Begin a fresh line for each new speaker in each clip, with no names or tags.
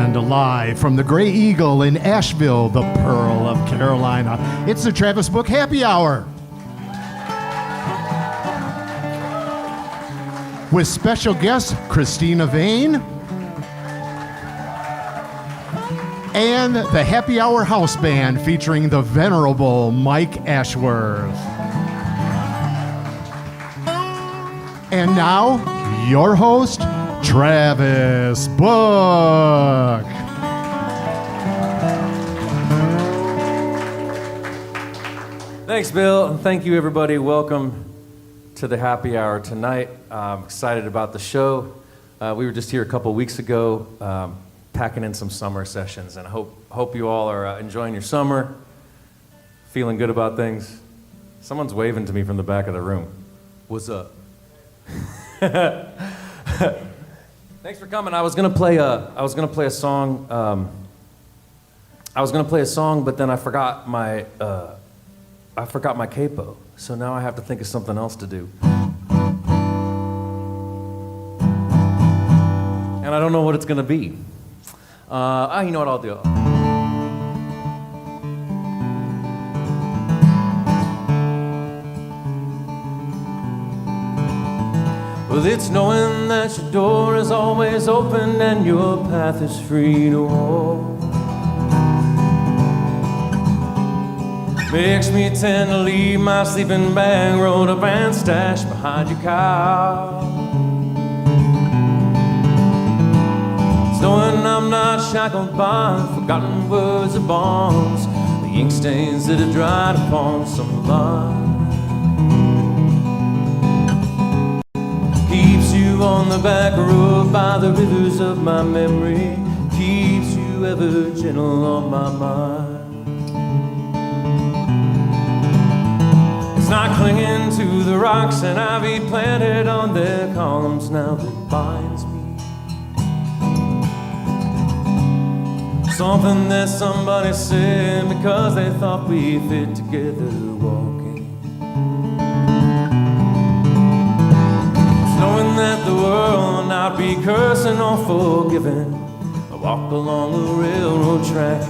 And live from the Gray Eagle in Asheville, the Pearl of Carolina, it's the Travis Book Happy Hour. With special guest Cristina Vane and the Happy Hour House Band featuring the venerable Mike Ashworth. And now, your host, Travis Book.
Thanks, Bill. Thank you, everybody. Welcome to the Happy Hour tonight. I'm excited about the show. We were just here a couple weeks ago, packing in some summer sessions, and I hope you all are enjoying your summer, feeling good about things. Someone's waving to me from the back of the room. What's up? Thanks for coming. I was gonna play a song. But then I forgot my capo. So now I have to think of something else to do. And I don't know what it's gonna be. You know what I'll do? Well, it's knowing that your door is always open and your path is free to walk. Makes me tend to leave my sleeping bag rolled up and stashed behind your couch. It's knowing I'm not shackled by forgotten words or bonds, the ink stains that have dried upon some line. Keeps you on the back road by the rivers of my memory, keeps you ever gentle on my mind. It's not clinging to the rocks and ivy planted on their columns now that binds me. Something that somebody said because they thought we fit together walking. Knowing that the world will not be cursing or forgiving. I walk along the railroad track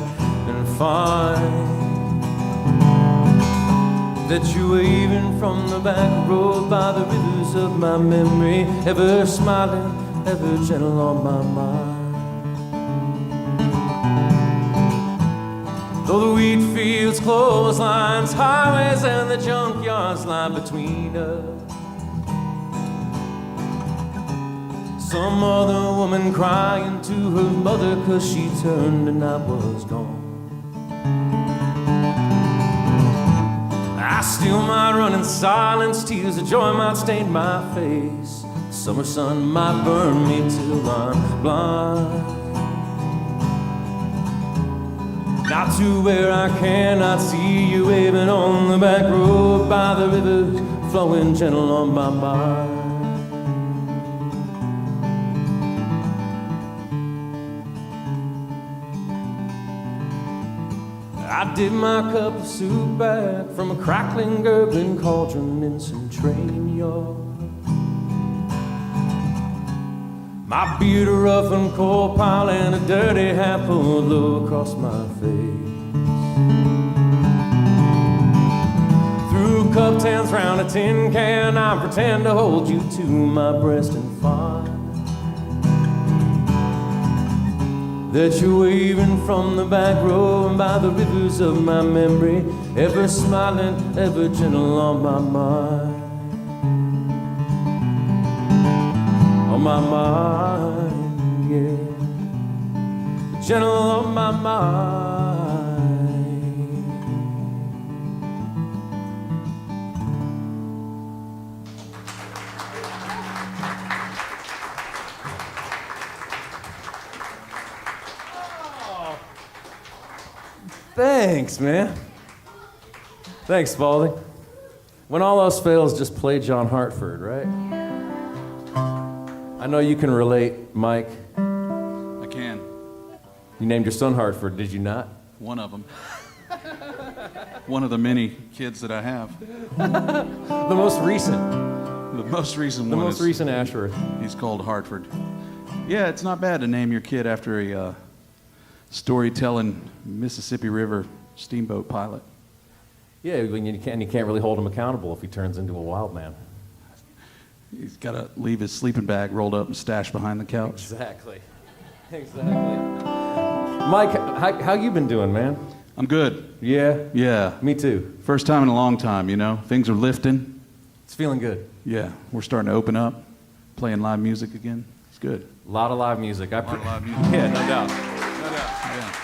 and find that you're waving from the back road by the rivers of my memory, ever smiling, ever gentle on my mind. Though the wheat fields, clotheslines, highways, and the junkyards lie between us, some other woman crying to her mother 'cause she turned and I was gone. I still might run in silence, tears of joy might stain my face. Summer sun might burn me till I'm blind. Not to where I cannot see you waving on the back road by the river, flowing gentle on my mind. I did my cup of soup back from a crackling, gurgling cauldron in some train yard. My beard a rough and coal pile and a dirty hat pulled low across my face. Threw cup tans round a tin can, I pretend to hold you to my breast and find that you're waving from the back road by the rivers of my memory, ever smiling, ever gentle on my mind. On my mind, yeah, gentle on my mind. Thanks, man. Thanks, Spalding. When all else fails, just play John Hartford, right? I know you can relate, Mike.
I can.
You named your son Hartford, did you not?
One of them. One of the many kids that I have.
The most recent.
The most recent
The
one.
most recent Ashworth.
He's called Hartford. Yeah, it's not bad to name your kid after storytelling Mississippi River steamboat pilot.
Yeah, you can't really hold him accountable if he turns into a wild man.
He's got to leave his sleeping bag rolled up and stashed behind the couch.
Exactly. Mike, how you been doing, man?
I'm good.
Yeah?
Yeah.
Me too.
First time in a long time, you know. Things are lifting.
It's feeling good.
Yeah. We're starting to open up, playing live music again. It's good.
A lot of live music.
A lot of live music.
Yeah, no doubt.
Yeah.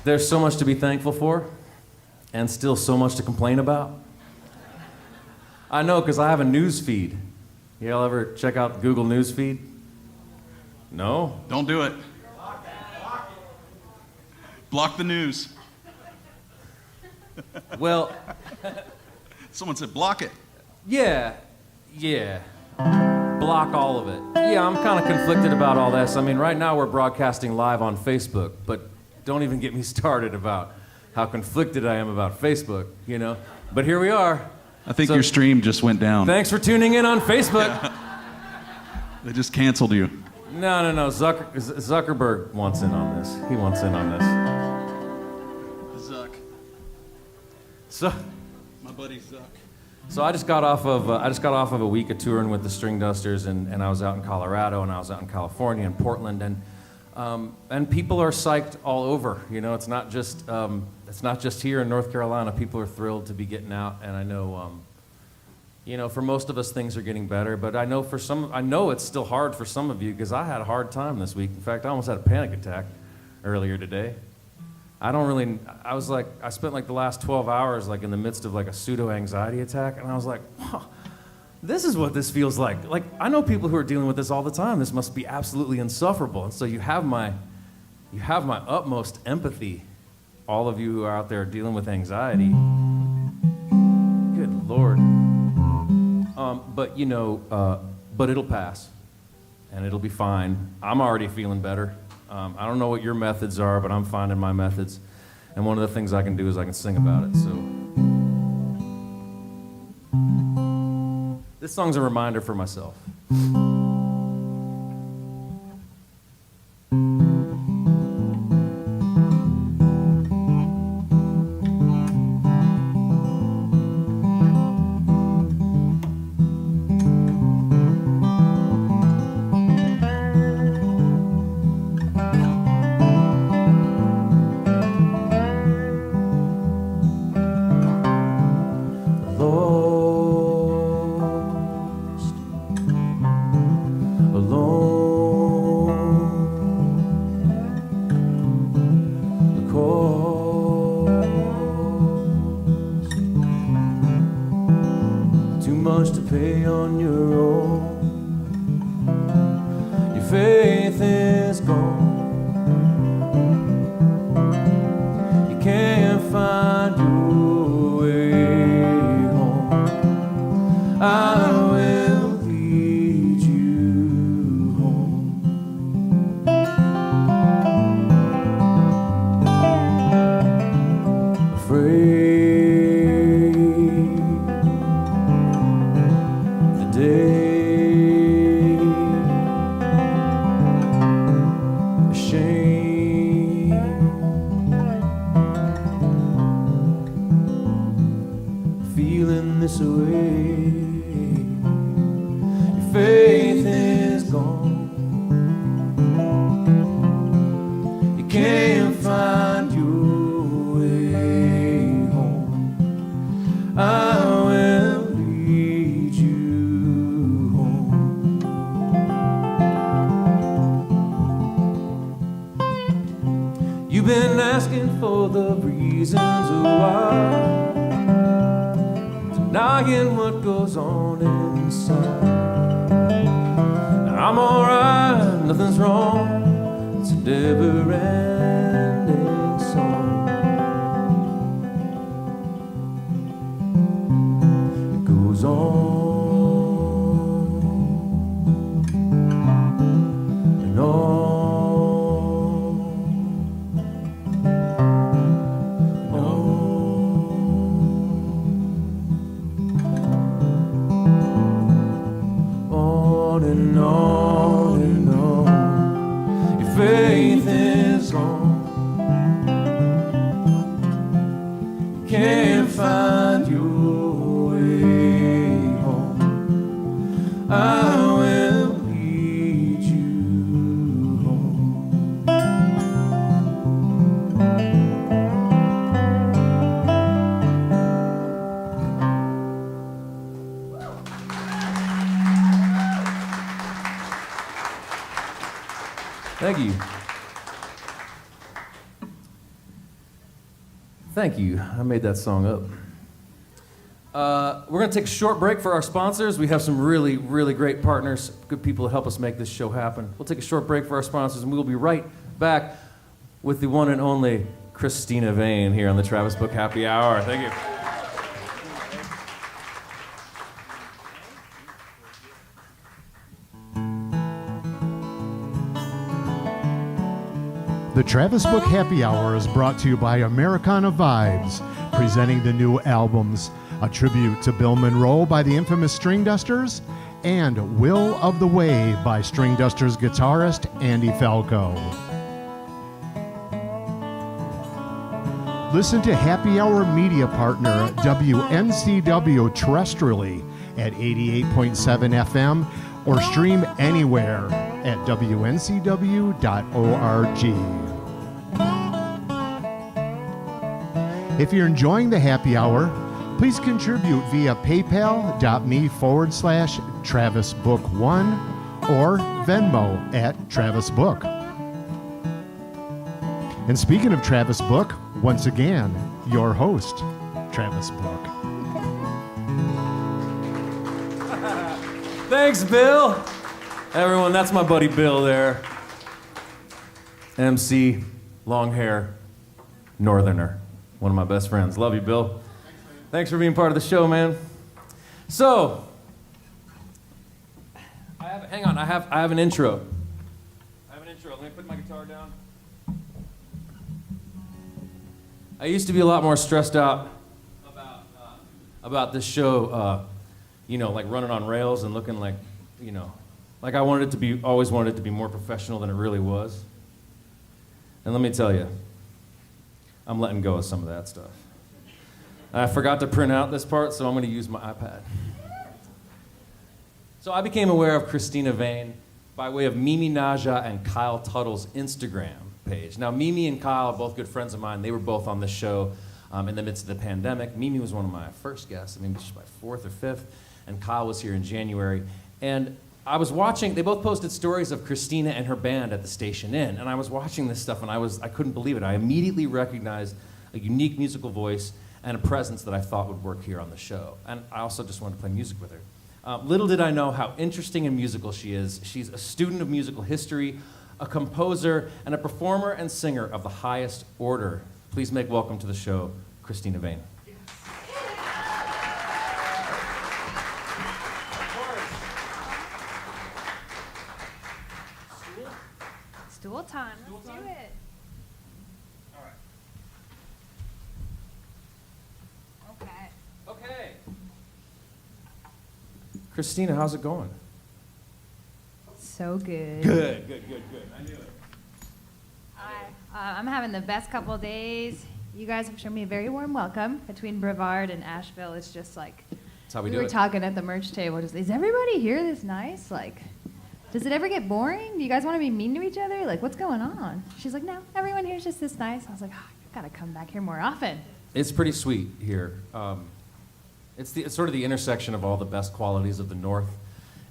There's so much to be thankful for, and still so much to complain about. I know, because I have a news feed. Y'all ever check out Google News feed? No?
Don't do it. Block the news.
Well,
Someone said block it.
yeah. Block all of it. Yeah, I'm kind of conflicted about all this. I mean, right now we're broadcasting live on Facebook, but don't even get me started about how conflicted I am about Facebook, you know? But here we are.
I think your stream just went down.
Thanks for tuning in on Facebook.
They just canceled you.
No. Zuckerberg wants in on this. He wants in on this.
Zuck.
So,
My buddy Zuck.
so I just got off of a week of touring with the String Dusters, and I was out in Colorado, and I was out in California, and Portland, and people are psyched all over. You know, it's not just here in North Carolina. People are thrilled to be getting out, and I know, you know, for most of us things are getting better. But I know it's still hard for some of you, because I had a hard time this week. In fact, I almost had a panic attack earlier today. I spent like the last 12 hours like in the midst of like a pseudo anxiety attack, and I was like, wow, this is what this feels like. Like, I know people who are dealing with this all the time. This must be absolutely insufferable. And so you have my utmost empathy, all of you who are out there dealing with anxiety. Good Lord. But you know, but it'll pass, and it'll be fine. I'm already feeling better. I don't know what your methods are, but I'm finding my methods. And one of the things I can do is I can sing about it. So this song's a reminder for myself. faith is gone. Can't find your way home. I will lead you home. Thank you. Thank you. I made that song up. We're going to take a short break for our sponsors. We have some really, really great partners, good people to help us make this show happen. We'll take a short break for our sponsors, and we will be right back with the one and only Cristina Vane here on the Travis Book Happy Hour. Thank you.
The Travis Book Happy Hour is brought to you by Americana Vibes, presenting the new albums, a tribute to Bill Monroe by the infamous String Dusters, and Will of the Way by String Dusters guitarist Andy Falco. Listen to Happy Hour media partner WNCW terrestrially at 88.7 FM or stream anywhere at wncw.org. If you're enjoying the happy hour, please contribute via paypal.me/TravisBook1 or Venmo at Travis Book. And speaking of Travis Book, once again, your host, Travis Book.
Thanks, Bill. Everyone, that's my buddy Bill there. MC, long hair, northerner. One of my best friends. Love you, Bill. Thanks for being part of the show, man. So, hang on, I have an intro. Let me put my guitar down. I used to be a lot more stressed out about this show, like running on rails and looking like, like I always wanted it to be more professional than it really was. And let me tell you, I'm letting go of some of that stuff. I forgot to print out this part, so I'm going to use my iPad. So I became aware of Cristina Vane by way of Mimi Naja and Kyle Tuttle's Instagram page. Now, Mimi and Kyle are both good friends of mine. They were both on the show in the midst of the pandemic. Mimi was one of my first guests, maybe she's my fourth or fifth, and Kyle was here in January. And I was watching, they both posted stories of Cristina and her band at the Station Inn, and I was watching this stuff and I couldn't believe it. I immediately recognized a unique musical voice and a presence that I thought would work here on the show. And I also just wanted to play music with her. Little did I know how interesting and musical she is. She's a student of musical history, a composer, and a performer and singer of the highest order. Please make welcome to the show, Cristina Vane.
Stool time. Let's do it.
All right. Okay. Cristina, how's it going?
So good.
Good. I knew it.
I'm having the best couple of days. You guys have shown me a very warm welcome between Brevard and Asheville. It's just like
That's how we do
were
it.
talking at the merch table. Just, is everybody here this nice? Like, does it ever get boring? Do you guys want to be mean to each other? Like, what's going on? She's like, no, everyone here's just this nice. I was like, oh, I've got to come back here more often.
It's pretty sweet here. It's sort of the intersection of all the best qualities of the North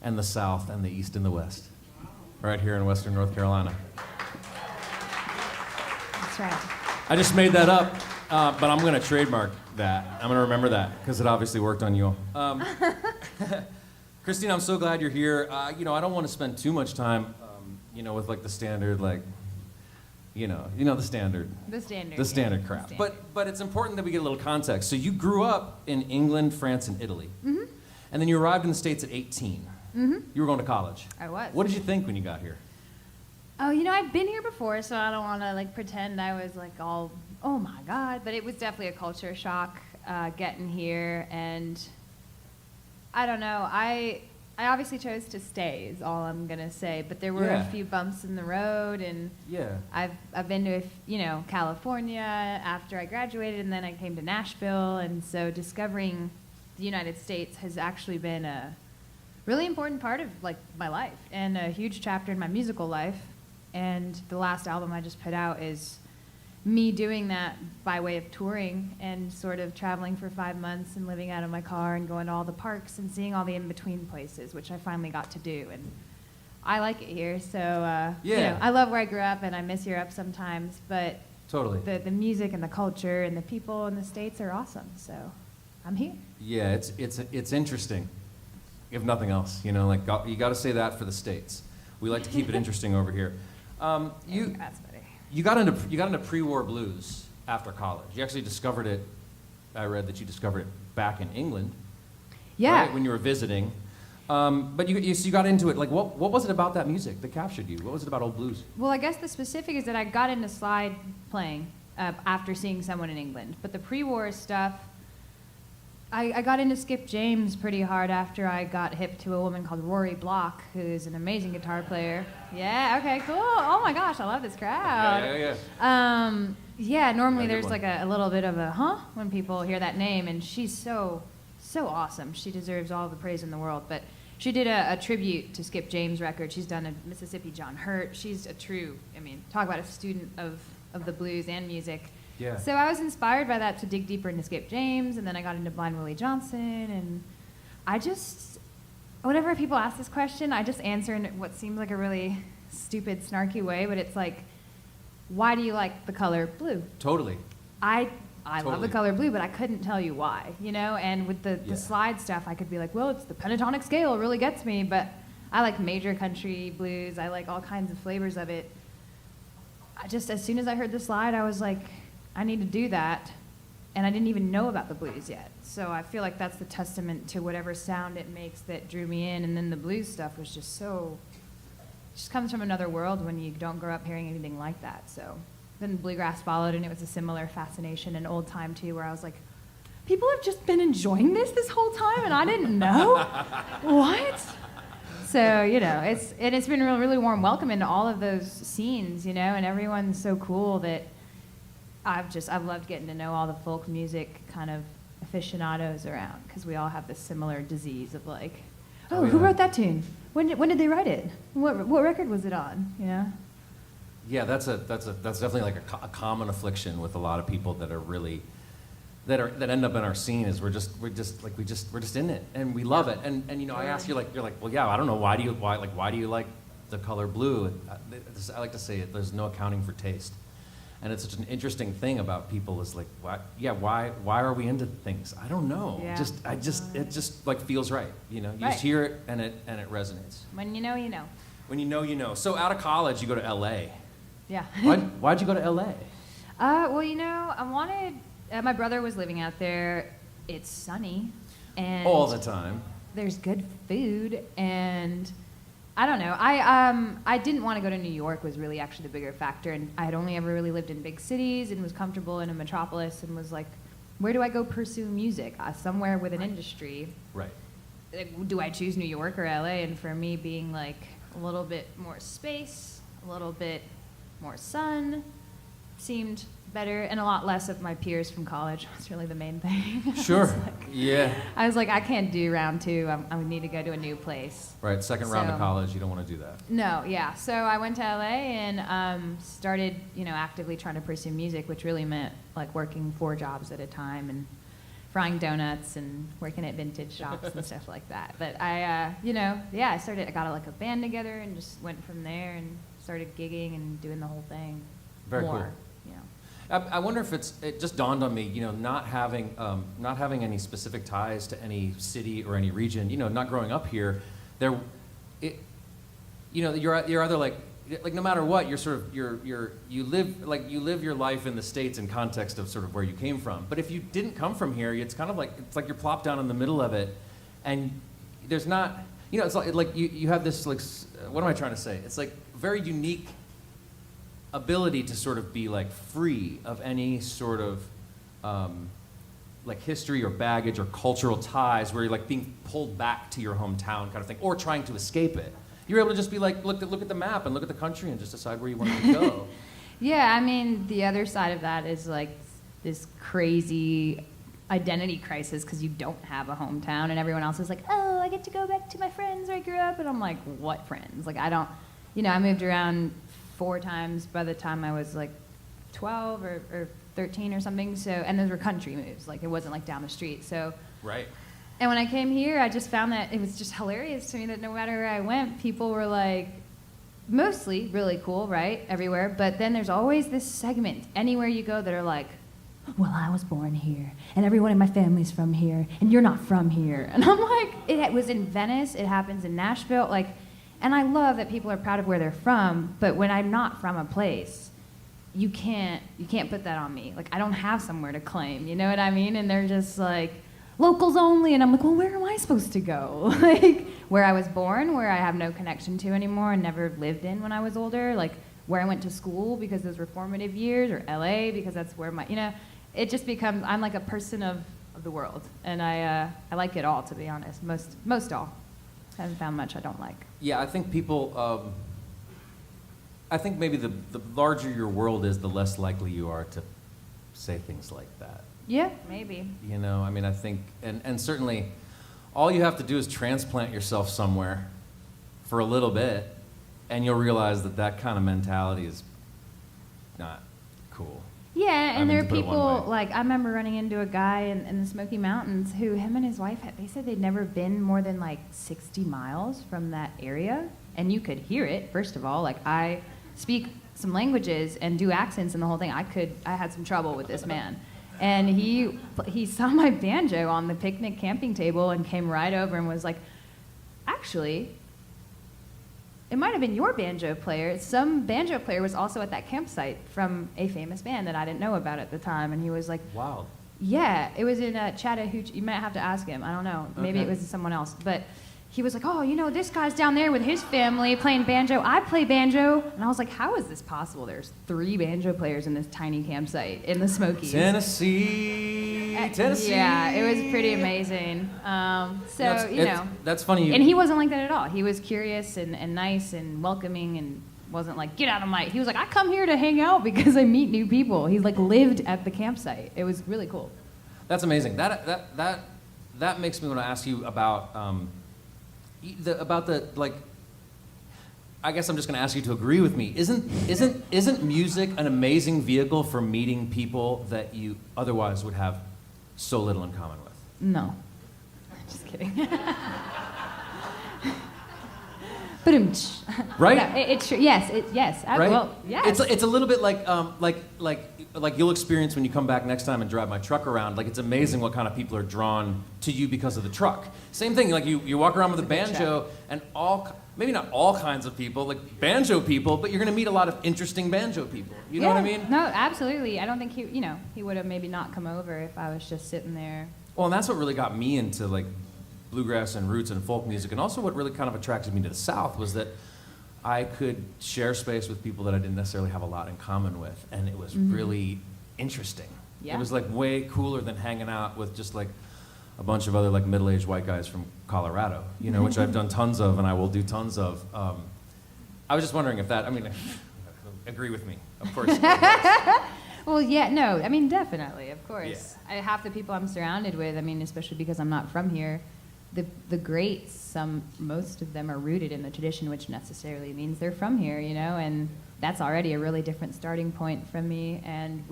and the South and the East and the West. Right here in Western North Carolina.
That's right.
I just made that up, but I'm going to trademark that. I'm going to remember that because it obviously worked on you all. Cristina, I'm so glad you're here. I don't want to spend too much time, with like the standard, like, the standard.
The standard.
The standard
yeah,
crap.
the standard.
But it's important that we get a little context. So you grew up in England, France, and Italy. Mm-hmm. And then you arrived in the States at 18. Mm-hmm. You were going to college.
I was.
What did you think when you got here?
Oh, I've been here before, so I don't want to pretend I was all, oh my God. But it was definitely a culture shock getting here, and I don't know. I obviously chose to stay is all I'm gonna say, but there were a few bumps in the road, and I've been to California after I graduated, and then I came to Nashville, and so discovering the United States has actually been a really important part of like my life and a huge chapter in my musical life. And the last album I just put out is me doing that by way of touring and sort of traveling for 5 months and living out of my car and going to all the parks and seeing all the in-between places, which I finally got to do. And I like it here. So, I love where I grew up, and I miss Europe sometimes. But
totally,
the music and the culture and the people in the States are awesome. So I'm here.
Yeah, it's interesting, if nothing else. You know, like you got to say that for the States. We like to keep it interesting over here.
That's funny.
You got into pre-war blues after college. You actually discovered it. I read that you discovered it back in England.
Yeah.
Right, when you were visiting. But you got into it. Like, what was it about that music that captured you? What was it about old blues?
Well, I guess the specific is that I got into slide playing after seeing someone in England. But the pre-war stuff, I got into Skip James pretty hard after I got hip to a woman called Rory Block, who's an amazing guitar player. Yeah, okay, cool. Oh my gosh, I love this crowd.
Yeah.
Normally there's like a little bit of a huh when people hear that name, and she's so awesome. She deserves all the praise in the world. But she did a tribute to Skip James record. She's done a Mississippi John Hurt. She's a true, talk about a student of the blues and music.
Yeah.
So I was inspired by that to dig deeper into Skip James, and then I got into Blind Willie Johnson, and I just, whenever people ask this question, I just answer in what seems like a really stupid, snarky way, but it's like, why do you like the color blue?
Totally.
I love the color blue, but I couldn't tell you why, and with the slide stuff, I could be like, well, it's the pentatonic scale, it really gets me, but I like major country blues, I like all kinds of flavors of it. As soon as I heard the slide, I was like, I need to do that, and I didn't even know about the blues yet. So I feel like that's the testament to whatever sound it makes that drew me in, and then the blues stuff was just comes from another world when you don't grow up hearing anything like that. So then bluegrass followed, and it was a similar fascination in old time too, where I was like, people have just been enjoying this whole time, and I didn't know? What? So, it's been a really warm welcome into all of those scenes, and everyone's so cool that I've loved getting to know all the folk music kind of aficionados around, because we all have this similar disease of like, who wrote that tune? When did they write it? What record was it on?
Yeah, that's definitely like a common affliction with a lot of people that are really that end up in our scene is we're just in it and we love it, and I ask you're like, well, yeah, I don't know, why do you like the color blue? I like to say it, there's no accounting for taste. And it's such an interesting thing about people is like, why are we into things? I don't know.
Yeah.
It just like feels right. You
Right.
just hear it and it resonates.
When you know, you know.
When you know. So out of college, you go to LA.
Yeah.
Why'd you go to LA?
Well, I wanted. My brother was living out there. It's sunny, and
All the time.
there's good food, and I don't know. I didn't want to go to New York was really actually the bigger factor, and I had only ever really lived in big cities and was comfortable in a metropolis and was like, where do I go pursue music? Somewhere with an industry.
Right.
Do I choose New York or LA? And for me, being like a little bit more space, a little bit more sun, seemed better, and a lot less of my peers from college was really the main thing.
Sure. Yeah.
I was like, I can't do round two. I need to go to a new place.
Right. Second round of
So-
college, you don't want to do that.
No, yeah. So I went to LA and started, actively trying to pursue music, which really meant like working 4 jobs at a time and frying donuts and working at vintage shops and stuff like that. But I got like a band together and just went from there and started gigging and doing the whole thing.
Very
more,
cool.
You know.
I wonder if it just dawned on me, not having any specific ties to any city or any region, not growing up here, you're either like no matter what, you're sort of you live your life in the States in context of sort of where you came from. But if you didn't come from here, it's kind of like you're plopped down in the middle of it, and there's not, it's like you have this like, what am I trying to say? It's like very unique ability to sort of be like free of any sort of like history or baggage or cultural ties where you're like being pulled back to your hometown kind of thing, or trying to escape it. You're able to just be like, look at the map and look at the country and just decide where you want to go.
Yeah, I mean, the other side of that is like this crazy identity crisis because you don't have a hometown and everyone else is like, oh, I get to go back to my friends where I grew up. And I'm like, what friends? Like, I don't, I moved around 4 times by the time I was like 12 or 13 or something. So, and those were country moves. Like, it wasn't like down the street. So,
Right.
And when I came here, I just found that it was just hilarious to me that no matter where I went, people were like, mostly really cool, right, everywhere. But then there's always this segment anywhere you go that are like, well, I was born here, and everyone in my family's from here, and you're not from here. And I'm like, it was in Venice, it happens in Nashville, like, and I love that people are proud of where they're from, but when I'm not from a place, you can't put that on me. Like, I don't have somewhere to claim, you know what I mean? And they're just like, locals only, and I'm like, well, where am I supposed to go? Like, where I was born, where I have no connection to anymore and never lived in when I was older, like where I went to school because those were formative years, or LA because that's where my, it just becomes, I'm like a person of the world, and I like it all, to be honest, most all. I haven't found much I don't like.
Yeah, I think people, I think maybe the larger your world is, the less likely you are to say things like that.
Yeah, maybe.
I mean, I think, and certainly, all you have to do is transplant yourself somewhere for a little bit, and you'll realize that kind of mentality is not cool.
Yeah, and there are
to put it one
people,
way.
like, I remember running into a guy in the Smoky Mountains who, him and his wife, they said they'd never been more than like 60 miles from that area, and you could hear it, first of all. Like, I speak some languages and do accents and the whole thing. I had some trouble with this man. And he saw my banjo on the picnic camping table and came right over and was like, actually, it might have been your banjo player. Some banjo player was also at that campsite from a famous band that I didn't know about at the time. And he was like,
Wow.
yeah, it was in Chattahoochee. You might have to ask him. I don't know. Maybe
Okay.
it was someone else. But he was like, oh, this guy's down there with his family playing banjo. I play banjo. And I was like, how is this possible? There's 3 banjo players in this tiny campsite in the Smokies.
Tennessee.
Yeah, it was pretty amazing.
That's funny.
And he wasn't like that at all. He was curious and nice and welcoming and wasn't like, get out of my... He was like, I come here to hang out because I meet new people. He like lived at the campsite. It was really cool.
That's amazing. That makes me want to ask you about I guess I'm just going to ask you to agree with me. Isn't music an amazing vehicle for meeting people that you otherwise would have so little in common with?
No. Just kidding.
Right?
No, it's true. Yes.
Right?
Well, yes.
It's a little bit like you'll experience when you come back next time and drive my truck around. Like, it's amazing what kind of people are drawn to you because of the truck. Same thing. Like, you walk around with a banjo, and maybe not all kinds of people, like banjo people, but you're going to meet a lot of interesting banjo people. You know what I mean?
No, absolutely. I don't think he would have maybe not come over if I was just sitting there.
Well, and that's what really got me into like bluegrass and roots and folk music, and also what really kind of attracted me to the South was that I could share space with people that I didn't necessarily have a lot in common with, and it was really interesting.
Yeah.
It was like way cooler than hanging out with just like a bunch of other like middle-aged white guys from Colorado, which I've done tons of and I will do tons of. I was just wondering if agree with me, of course.
Well, yeah, no, I mean, definitely, of course. Yeah. Half the people I'm surrounded with, I mean, especially because I'm not from here, the greats, most of them are rooted in the tradition, which necessarily means they're from here, and that's already a really different starting point from me. And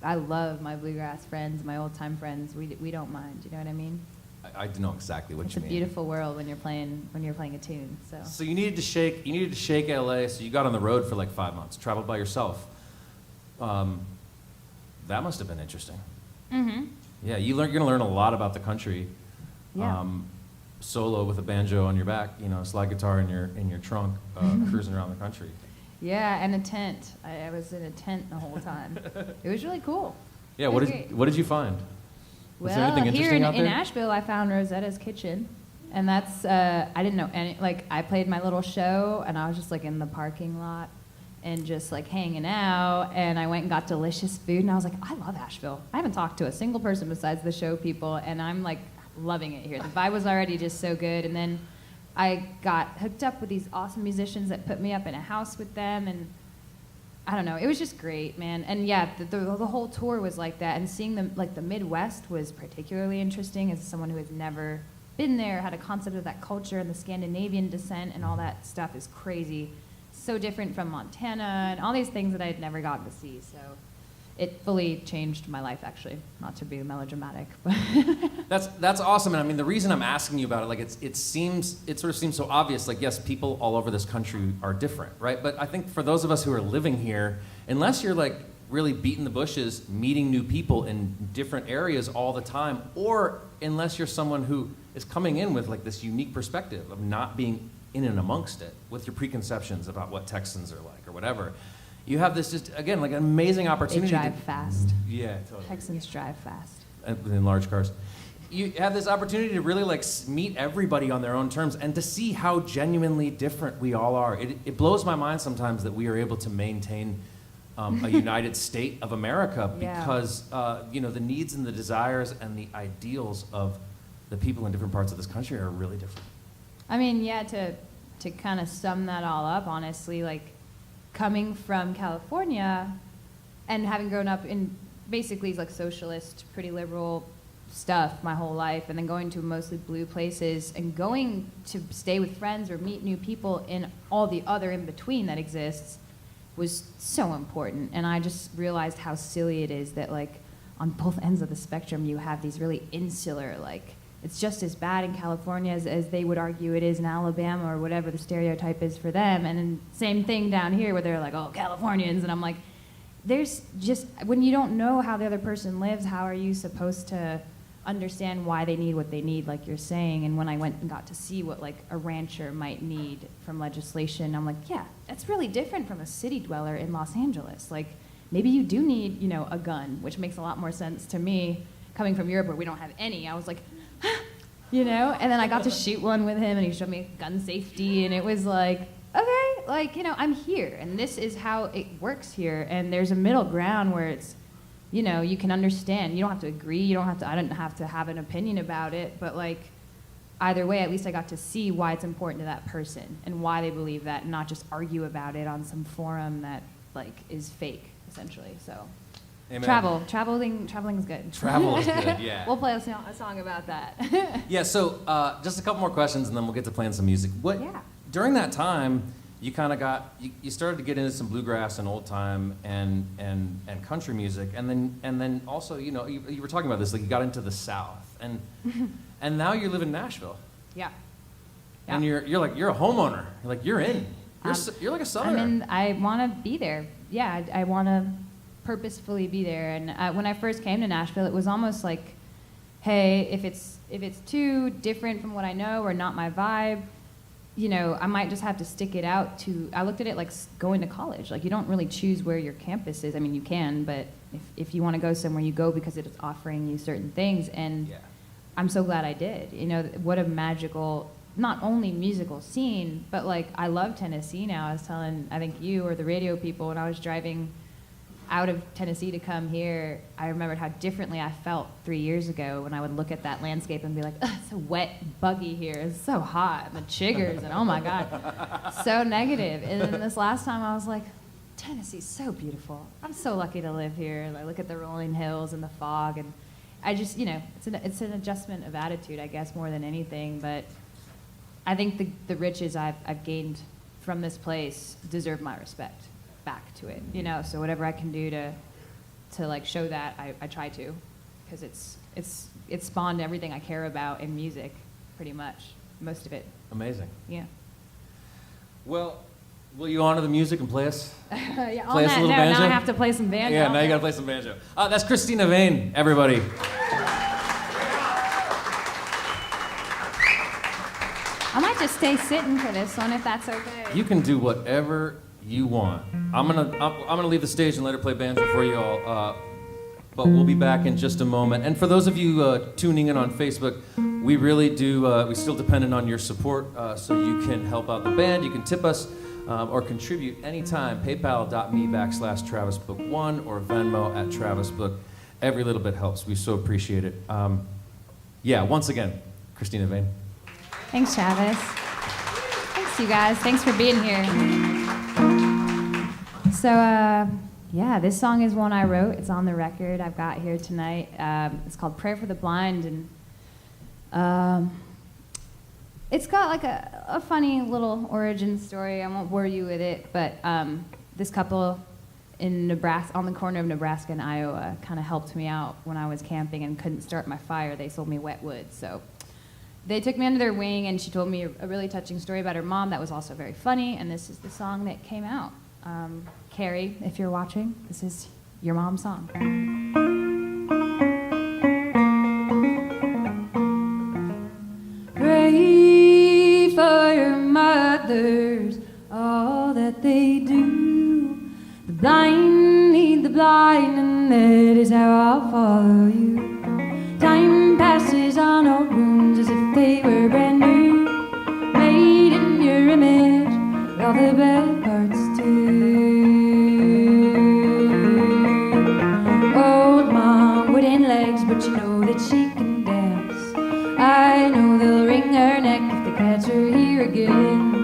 I love my bluegrass friends, my old time friends. We don't mind, you know what I mean?
I know exactly what you mean.
It's a beautiful world when you're playing a tune.
So you needed to shake LA, so you got on the road for like 5 months, traveled by yourself. That must have been interesting. Mm-hmm. Yeah, you're going to learn a lot about the country.
Yeah.
Solo with a banjo on your back, slide guitar in your trunk, cruising around the country.
Yeah, and a tent. I was in a tent the whole time. It was really cool.
Yeah, what did you find? Was there anything
here
interesting out there?
in Asheville, I found Rosetta's Kitchen, and that's I didn't know any. Like, I played my little show, and I was just like in the parking lot, and just like hanging out. And I went and got delicious food, and I was like, I love Asheville. I haven't talked to a single person besides the show people, and I'm like loving it here. The vibe was already just so good. And then I got hooked up with these awesome musicians that put me up in a house with them, and I don't know, it was just great, man. And yeah, the whole tour was like that, and seeing them, like the Midwest was particularly interesting as someone who has never been there, had a concept of that culture and the Scandinavian descent and all that stuff is crazy. So different from Montana and all these things that I had never gotten to see. So it fully changed my life, actually. Not to be melodramatic, but
That's awesome. And I mean, the reason I'm asking you about it, like it sort of seems so obvious. Like, yes, people all over this country are different, right? But I think for those of us who are living here, unless you're like really beating the bushes, meeting new people in different areas all the time, or unless you're someone who is coming in with like this unique perspective of not being in and amongst it with your preconceptions about what Texans are like or whatever, you have this just, again, like an amazing opportunity.
they drive fast.
Yeah, totally.
Texans drive fast.
In large cars. You have this opportunity to really like meet everybody on their own terms and to see how genuinely different we all are. It blows my mind sometimes that we are able to maintain a united state of America because the needs and the desires and the ideals of the people in different parts of this country are really different.
I mean, yeah, to kind of sum that all up, honestly, like coming from California and having grown up in basically like socialist, pretty liberal stuff my whole life, and then going to mostly blue places and going to stay with friends or meet new people in all the other in between that exists was so important. And I just realized how silly it is that like on both ends of the spectrum you have these really insular, like it's just as bad in California as they would argue it is in Alabama or whatever the stereotype is for them, and then same thing down here where they're like, oh, Californians, and I'm like, there's just, when you don't know how the other person lives, how are you supposed to understand why they need what they need, like you're saying? And when I went and got to see what like a rancher might need from legislation, I'm like, yeah, that's really different from a city dweller in Los Angeles. Like maybe you do need, a gun, which makes a lot more sense to me coming from Europe where we don't have any. I was like, and then I got to shoot one with him and he showed me gun safety, and it was like, okay, like, I'm here and this is how it works here, and there's a middle ground where it's, you can understand. You don't have to agree. I don't have to have an opinion about it, but like either way, at least I got to see why it's important to that person and why they believe that, and not just argue about it on some forum that like is fake, essentially. So
Amen.
Traveling is good.
Travel is good, yeah.
We'll play a song about that.
Yeah, so just a couple more questions and then we'll get to playing some music. During that time, you kind of you started to get into some bluegrass and old time and country music, and then also, you were talking about this, like you got into the South, and and now you live in Nashville.
Yeah.
And you're a homeowner. You're in. You're like a Southerner.
I want to be there. Yeah, I want to purposefully be there. And when I first came to Nashville, it was almost like, hey, if it's too different from what I know or not my vibe, I might just have to stick it out to. I looked at it like going to college. Like you don't really choose where your campus is. I mean, you can, but if you want to go somewhere, you go because it's offering you certain things. And I'm so glad I did. What a magical, not only musical scene, but like I love Tennessee now. I was telling, I think you or the radio people, when I was driving out of Tennessee to come here, I remembered how differently I felt 3 years ago when I would look at that landscape and be like, it's so wet, buggy here, it's so hot, and the chiggers, and oh my God, so negative. And then this last time I was like, Tennessee's so beautiful. I'm so lucky to live here. And I look at the rolling hills and the fog, and I just, it's an adjustment of attitude, I guess, more than anything. But I think the riches I've gained from this place deserve my respect back to it, so whatever I can do to like show that, I try to, because it's spawned everything I care about in music, pretty much, most of it.
Amazing.
Yeah.
Well, will you honor the music and play us?
Yeah,
play us a little banjo?
Now I have to play some banjo.
Yeah, now you gotta play some banjo. That's Cristina Vane, everybody.
I might just stay sitting for this one if that's okay.
You can do whatever you want. I'm gonna leave the stage and let her play banjo for you all, but we'll be back in just a moment. And for those of you tuning in on Facebook, we really do, we still dependent on your support, so you can help out the band, you can tip us, or contribute anytime, paypal.me/TravisBook1 or Venmo at TravisBook. Every little bit helps. We so appreciate it. Once again, Cristina Vane.
Thanks, Travis. Thanks, you guys. Thanks for being here. So, this song is one I wrote. It's on the record I've got here tonight. It's called Prayer for the Blind, and it's got like a funny little origin story. I won't bore you with it, but this couple in Nebraska, on the corner of Nebraska and Iowa, kind of helped me out when I was camping and couldn't start my fire. They sold me wet wood, so they took me under their wing, and she told me a really touching story about her mom that was also very funny, and this is the song that came out. Carrie, if you're watching, this is your mom's song. Pray for your mothers, all that they do. The blind lead the blind, and that is how I'll follow you. Time passes on old wounds as if they were brand new, made in your image, with all the bad parts too. Old mom, wooden legs, but you know that she can dance. I know they'll wring her neck if they catch her here again.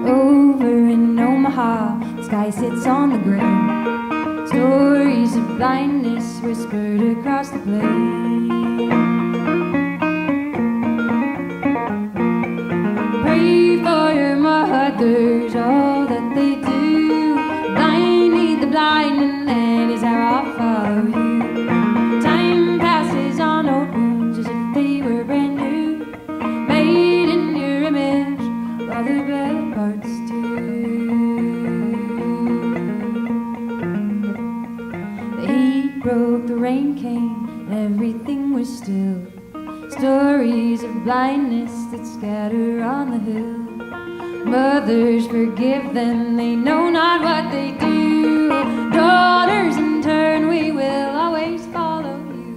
Over in Omaha, the sky sits on the ground. Stories of blindness whispered across the plain. Pray for your mothers, all that they do. Blind lead the blind, and that is how I'll follow you. Time passes on old wounds as if they were brand new, made in your image, with all the bad parts too. The heat broke, the rain came, and everything was still. Stories of blindness that scatter on the hill. Mothers, forgive them, they know not what they do. Daughters, in turn, we will always follow you.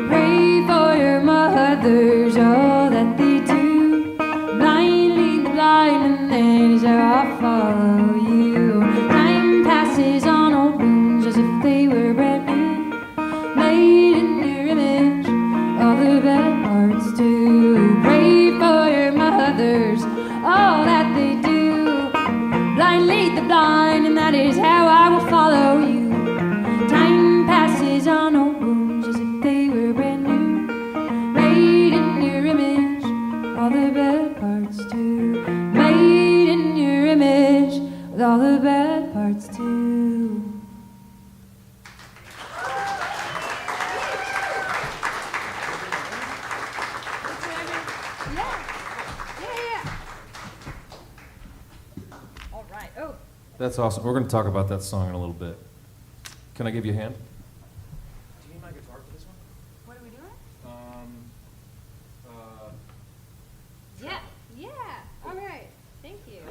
Pray for your mothers, all that they do. Blind lead the blind, and that is how I'll follow you. Time passes on old wounds as if they were brand new, made in your image, all the bad parts too. Pray for your mothers, all that they do. Blind lead the blind, and that is how I will follow you. Time passes on old wounds as if they were brand new, made in your image, all the bad parts too. Made in your image, with all the bad parts too. All right. Oh.
That's awesome. We're going to talk about that song in a little bit. Can I give you a hand? Do you need my guitar for this one?
What are we doing?
Sure.
Yeah. All right. Thank you.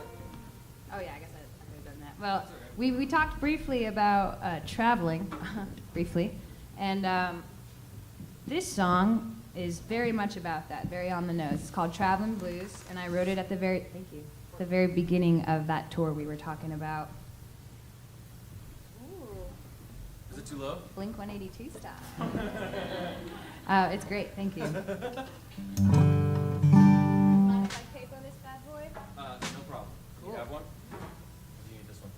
Oh yeah, I guess I could have done that. Well, we talked briefly about traveling, briefly, and this song is very much about that, very on the nose. It's called Traveling Blues, and I wrote it at the very beginning of that tour we were talking about. Ooh.
Is it too low?
Blink 182 style. It's great. Thank you. Mind if I capo this bad boy?
No problem.
Cool.
You have one? Or do you need this one?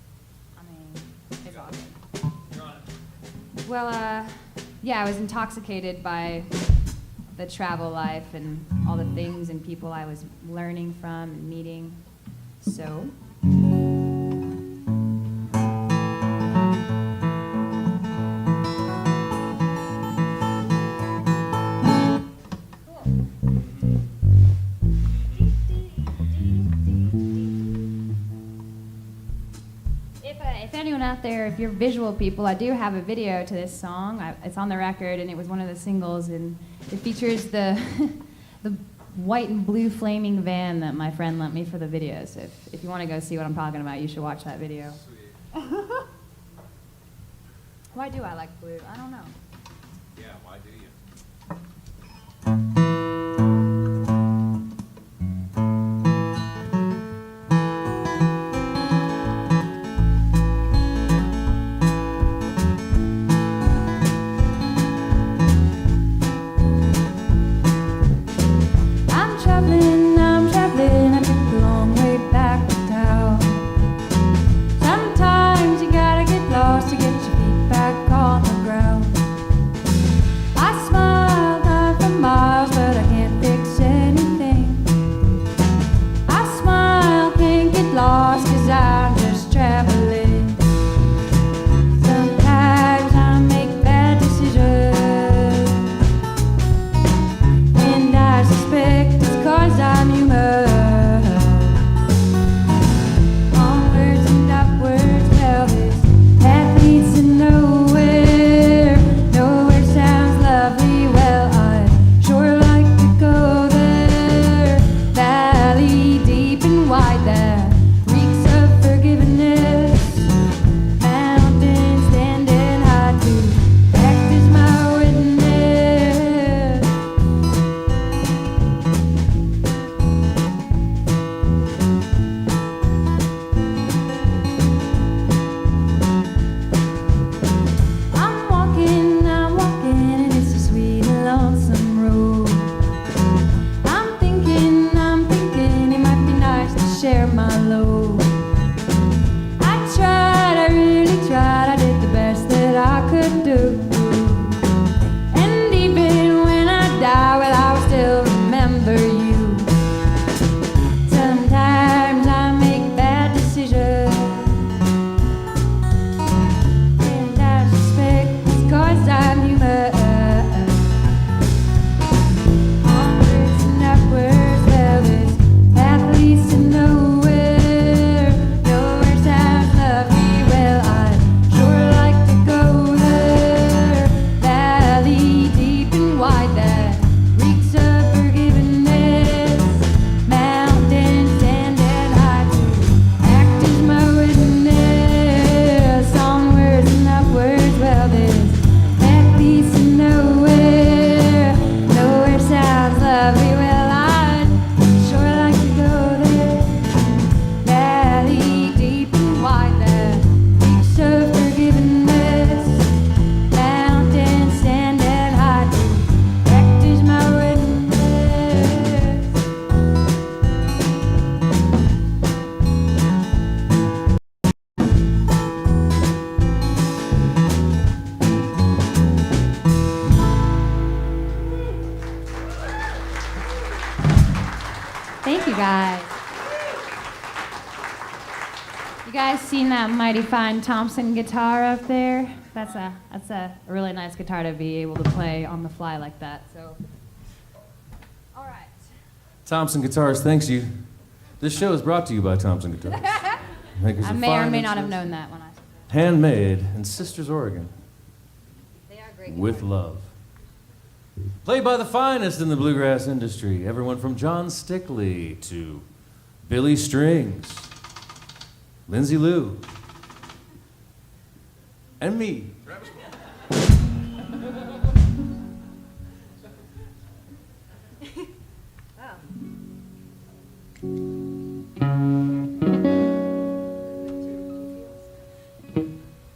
I mean, it's awesome.
You're on it.
Well, I was intoxicated by the travel life and all the things and people I was learning from and meeting. So. If anyone out there, if you're visual people, I do have a video to this song. It's on the record, and it was one of the singles, and it features the the white and blue flaming van that my friend lent me for the video. So if you want to go see what I'm talking about, you should watch that video.
Sweet.
Why do I like blue? I don't know.
Yeah, why do you?
traveling. Sometimes I make bad decisions, and I suspect it's 'cause I'm human. Onwards and upwards, well, this path leads to nowhere. Nowhere sounds lovely, well, I'd sure like to go there. Valley deep and wide that reeks of forgiveness. Mountains standing high to act as my witness. I'm walking, and it's a sweet and lonesome road. I'm thinking it might be nice to share my load. I really tried, I did the best that I could do. And even when I die, well, I will still remember you. Sometimes I make bad decisions, and I suspect it's 'cause I'm human. Onwards and upwards, well, this path leads to nowhere. Nowhere sounds lovely, well, I'd sure like to go there. Valley deep and wide that reeks of forgiveness. Mountains standing high to act as my witness. Onwards and upwards, well, this path leads to nowhere. Nowhere sounds lovely, well, I'd sure like to go there. Valley deep and wide that reeks of forgiveness. Mountains standing high to act as my witness.
Thank you guys. You guys seen that mighty fine Thompson guitar up there? That's a really nice guitar to be able to play on the fly like that. So, all right.
Thompson Guitars thanks you. This show is brought to you by Thompson Guitars. Makers
I
of
may or
fine
may not have
instruments,
known that when I.
Handmade in Sisters, Oregon,
They are great.
with love. Played by the finest in the bluegrass industry, everyone from John Stickley to Billy Strings, Lindsay Lou, and me.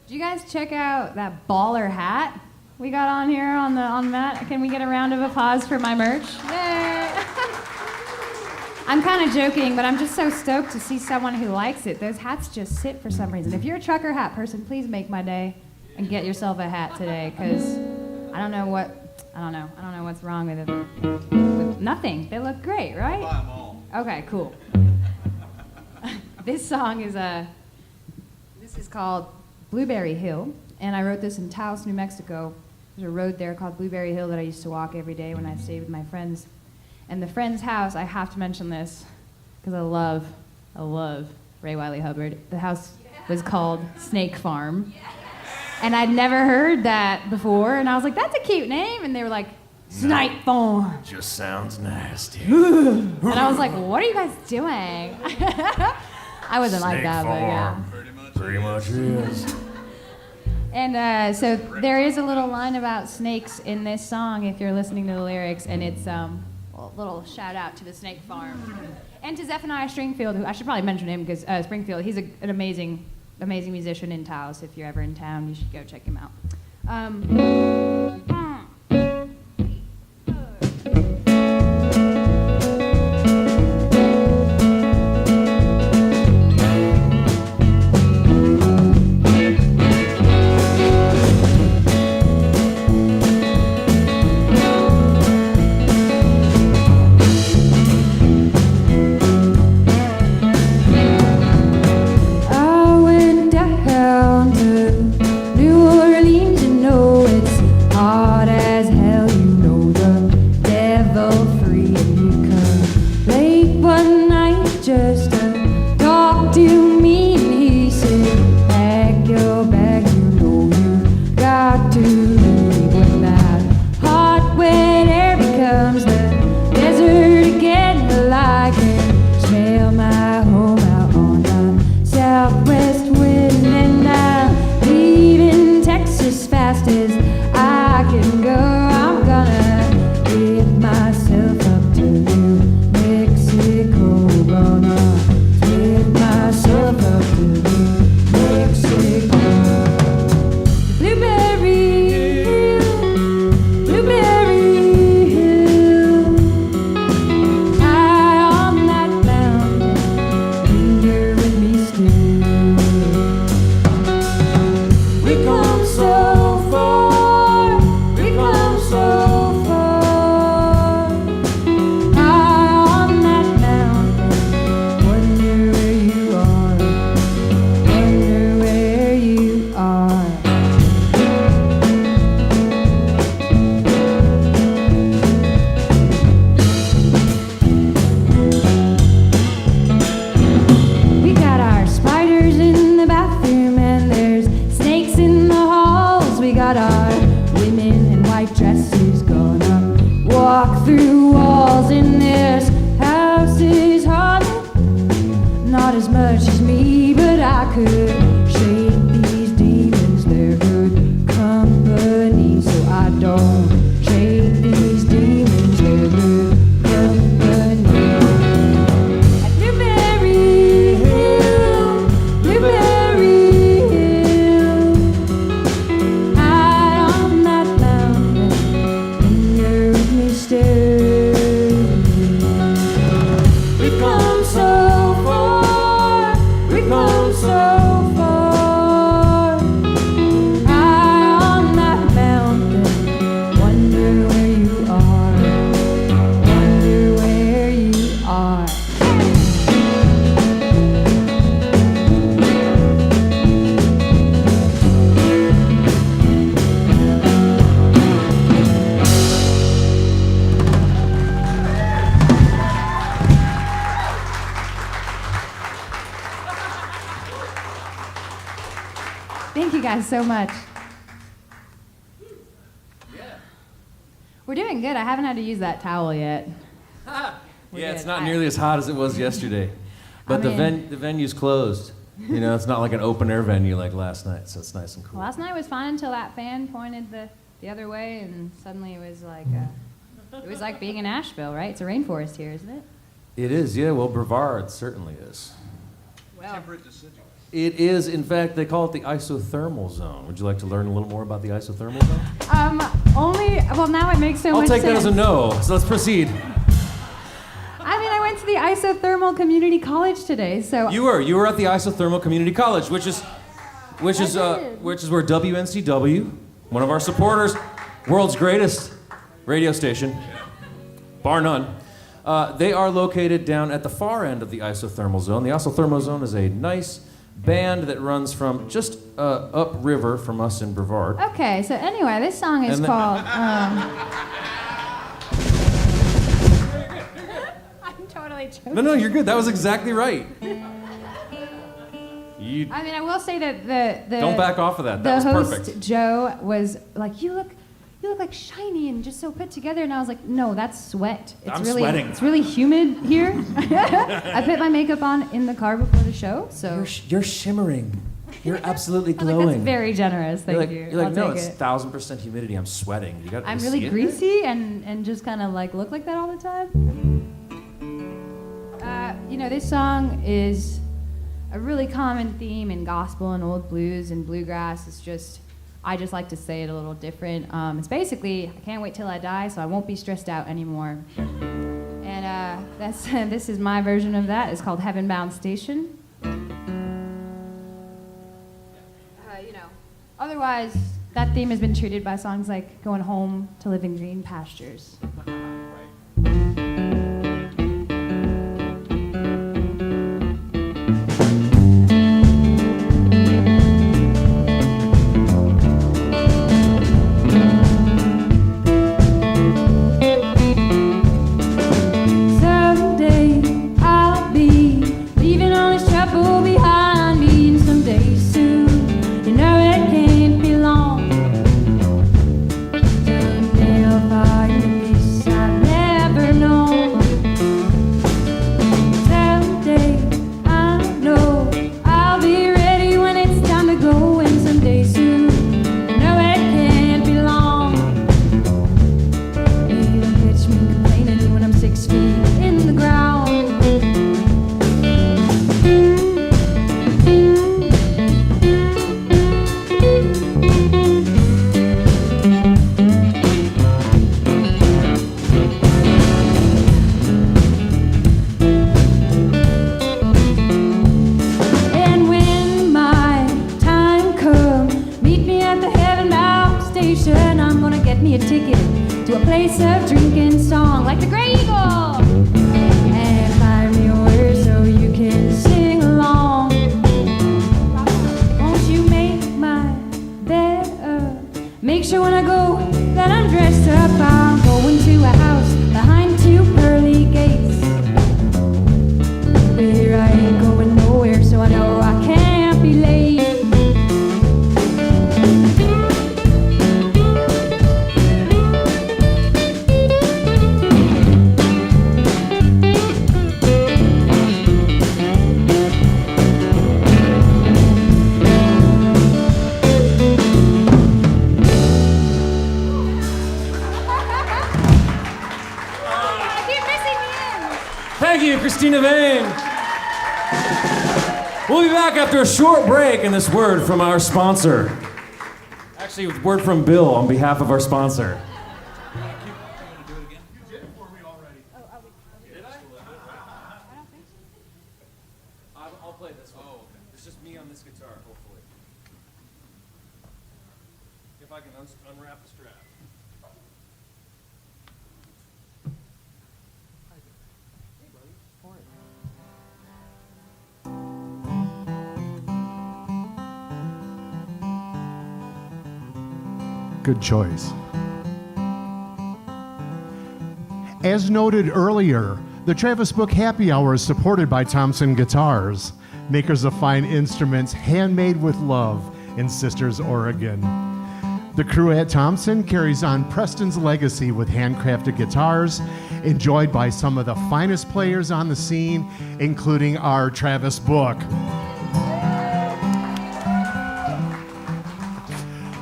Did you guys check out that baller hat we got on here on Matt? Can we get a round of applause for my merch? Yay! I'm kind of joking, but I'm just so stoked to see someone who likes it. Those hats just sit for some reason. If you're a trucker hat person, please make my day and get yourself a hat today, because I don't know what's wrong with it. With nothing. They look great, right?
Buy 'em all.
Okay, cool. This song is called Blueberry Hill, and I wrote this in Taos, New Mexico. There's a road there called Blueberry Hill that I used to walk every day when I stayed with my friends. And the friend's house, I have to mention this because I love Ray Wiley Hubbard. The house was called Snake Farm. And I'd never heard that before, and I was like, that's a cute name. And they were like, Snake Farm.
Just sounds nasty.
And I was like, what are you guys doing? I wasn't like that, but yeah.
Pretty much is.
And so there is a little line about snakes in this song if you're listening to the lyrics, and it's a little shout out to the Snake Farm. And to Zephaniah Stringfield, who I should probably mention him because Springfield, he's an amazing musician in Taos. If you're ever in town, you should go check him out.
Oh, me, but I could shake these demons. They're good company, so I don't shake these demons. They're good company. At Blueberry Hill, Blueberry Hill, high on that mountain, and you're with me still. We've come so far, we've come so far, high on that mountain. Wonder where you are, wonder where you are.
Thank you guys so much. We're doing good. I haven't had to use that towel yet.
Yeah, it's
good.
not nearly as hot as it was yesterday. But the venue's closed. You know, it's not like an open air venue like last night, so it's nice and cool.
Last night was fun until that fan pointed the other way, and suddenly it was like being in Asheville, right? It's a rainforest here, isn't it?
It is, yeah. Well, Brevard certainly is.
Well,
It is, in fact, they call it the isothermal zone. Would you like to learn a little more about the isothermal zone?
now it makes so
I'll
much
take that
sense.
as a no, so let's proceed.
I mean, I went to the Isothermal Community College today, so
You were at the Isothermal Community College, which is where WNCW, one of our supporters, world's greatest radio station, bar none. They are located down at the far end of the isothermal zone. The isothermal zone is a nice band that runs from just upriver from us in Brevard.
Okay, so anyway, this song is called. I'm totally joking.
No, you're good. That was exactly right.
I mean, I will say that the
Don't back off of that. That was
the host
perfect.
Joe was like, "You look like shiny and just so put together," and I was like, "No, that's sweat. It's
I'm
really
sweating.
It's really humid here." I put my makeup on in the car before the show, so
You're shimmering. You're absolutely
I was
glowing.
like, "That's very generous. Thank you."
You're like,
I'll
no,
take
it's
it.
1,000% humidity. I'm sweating. You got.
I'm
you
really
see it?
greasy and just kind of like look like that all the time. This song is a really common theme in gospel and old blues and bluegrass. I just like to say it a little different. It's basically, I can't wait till I die, so I won't be stressed out anymore. And this is my version of that. It's called Heaven Bound Station. Otherwise, that theme has been treated by songs like Going Home to Live in Green Pastures. Someday I'll be leaving all this trouble behind me, and someday soon, you know it can't be long. Someday I'll find the peace I've never known. Someday I know I'll be ready when it's time to go, and someday soon, you know it can't be long. You don't catch me complaining when I'm 6 feet in the ground. And when my time comes, meet me at the Heaven Bound Station. I'm gonna get me a ticket to a place of drinking song like the Great Eagle, and find me a word so you can sing along. Won't you make my bed up? Make sure when I go that I'm dressed up. I'm going to a house behind 2 pearly gates. But here I ain't going nowhere, so I know I can't be late.
Cristina Vane. We'll be back after a short break and this word from our sponsor. Actually, a word from Bill on behalf of our sponsor. I'll play this one. It's just me on this guitar, hopefully. If I can unwrap the strap.
Good choice. As noted earlier, the Travis Book Happy Hour is supported by Thompson Guitars, makers of fine instruments handmade with love in Sisters, Oregon. The crew at Thompson carries on Preston's legacy with handcrafted guitars, enjoyed by some of the finest players on the scene, including our Travis Book.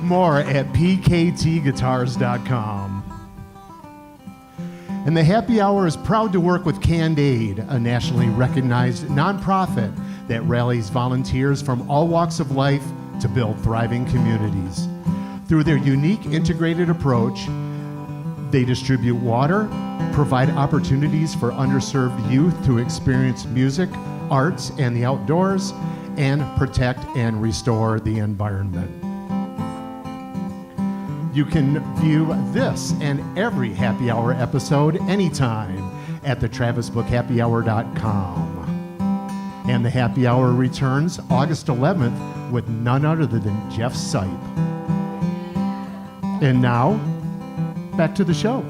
More at pktguitars.com. And the Happy Hour is proud to work with Canned Aid, a nationally recognized nonprofit that rallies volunteers from all walks of life to build thriving communities. Through their unique integrated approach, they distribute water, provide opportunities for underserved youth to experience music, arts, and the outdoors, and protect and restore the environment. You can view this and every Happy Hour episode anytime at thetravisbookhappyhour.com. And the Happy Hour returns August 11th with none other than Jeff Sipe. And now, back to the show.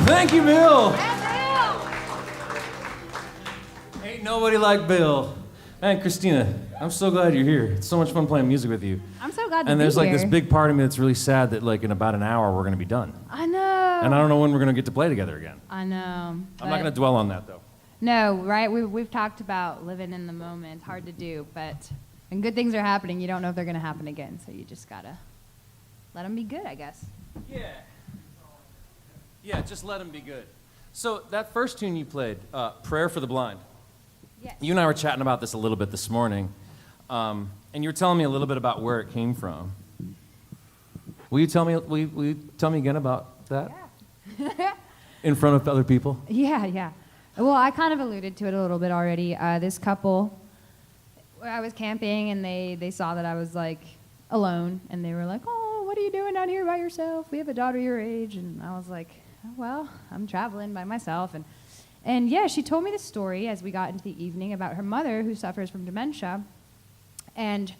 Thank you, Bill. Ain't nobody like Bill. And Cristina, I'm so glad you're here. It's so much fun playing music with you.
I'm so glad to be here.
And there's like this big part of me that's really sad that like in about an hour we're going to be done.
I know.
And I don't know when we're going to get to play together again.
I know.
I'm not going to dwell on that though.
No, right? We've talked about living in the moment. It's hard to do, but when good things are happening, you don't know if they're going to happen again. So you just got to let them be good, I guess.
Yeah. Yeah, just let them be good. So that first tune you played, Prayer for the Blind.
Yes.
You and I were chatting about this a little bit this morning, and you were telling me a little bit about where it came from. Will you tell me again about that?
Yeah.
In front of other people?
Yeah. Well, I kind of alluded to it a little bit already. This couple, I was camping, and they saw that I was, like, alone, and they were like, oh, what are you doing down here by yourself? We have a daughter your age. And I was like, oh, well, I'm traveling by myself. And yeah, she told me the story as we got into the evening about her mother who suffers from dementia. And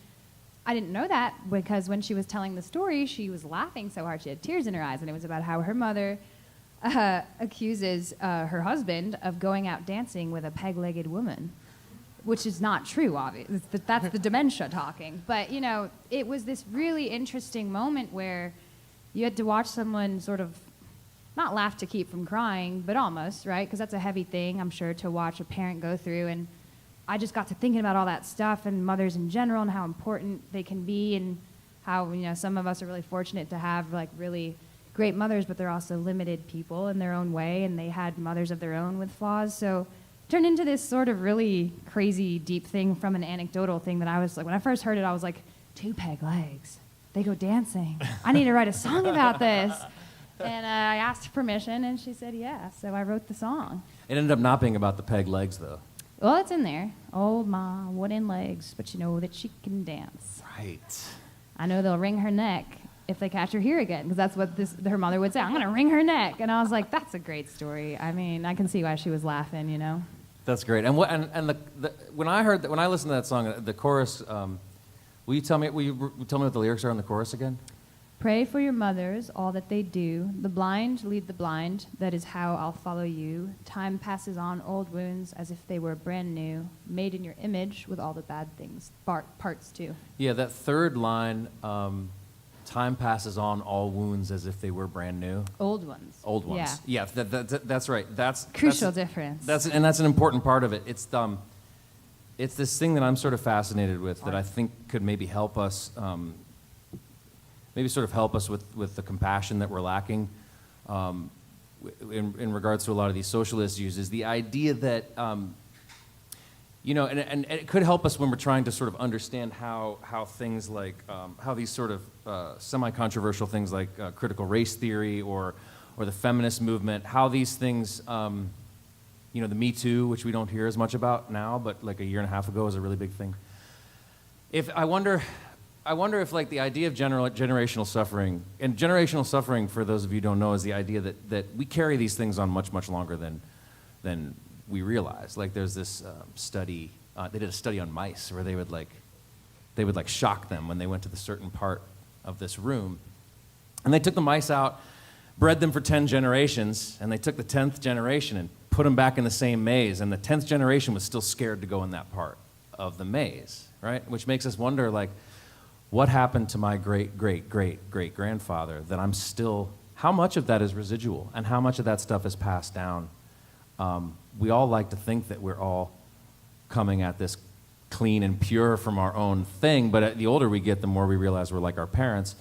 I didn't know that because when she was telling the story, she was laughing so hard she had tears in her eyes. And it was about how her mother accuses her husband of going out dancing with a peg-legged woman, which is not true, obviously. That's the dementia talking. But, you know, it was this really interesting moment where you had to watch someone sort of not laugh to keep from crying, but almost, right? Because that's a heavy thing, I'm sure, to watch a parent go through. And I just got to thinking about all that stuff and mothers in general and how important they can be and how, you know, some of us are really fortunate to have, like, really great mothers, but they're also limited people in their own way, and they had mothers of their own with flaws. So it turned into this sort of really crazy, deep thing from an anecdotal thing that I was like, when I first heard it, I was like, 2 peg legs. They go dancing. I need to write a song about this. And I asked permission, and she said yeah, so I wrote the song.
It ended up not being about the peg legs, though.
Well, it's in there. Old ma, wooden legs, but you know that she can dance.
Right.
I know they'll wring her neck if they catch her here again, because that's what her mother would say. I'm going to wring her neck. And I was like, that's a great story. I mean, I can see why she was laughing, you know.
That's great. And when I listened to that song, the chorus, will you tell me what the lyrics are on the chorus again?
Pray for your mothers, all that they do. The blind lead the blind. That is how I'll follow you. Time passes on old wounds as if they were brand new. Made in your image with all the bad things. Parts too.
Yeah, that third line, time passes on all wounds as if they were brand new.
Old ones.
Old ones. Yeah, that's right. That's
crucial difference.
That's an important part of it. It's this thing that I'm sort of fascinated with that I think could maybe help us. Maybe sort of help us with the compassion that we're lacking. in regards to a lot of these social issues is the idea that, you know, and it could help us when we're trying to sort of understand how things like, how these sort of semi-controversial things like critical race theory or the feminist movement, how these things, you know, the Me Too, which we don't hear as much about now, but like a year and a half ago was a really big thing. I wonder if like the idea of generational suffering, and generational suffering, for those of you who don't know, is the idea that we carry these things on much, much longer than we realize. Like there's this study, they did a study on mice where they would like shock them when they went to the certain part of this room. And they took the mice out, bred them for 10 generations, and they took the 10th generation and put them back in the same maze, and the 10th generation was still scared to go in that part of the maze, right? Which makes us wonder, like, what happened to my great-great-great-great-grandfather that I'm still, how much of that is residual, and how much of that stuff is passed down? We all like to think that we're all coming at this clean and pure from our own thing, but the older we get, the more we realize we're like our parents,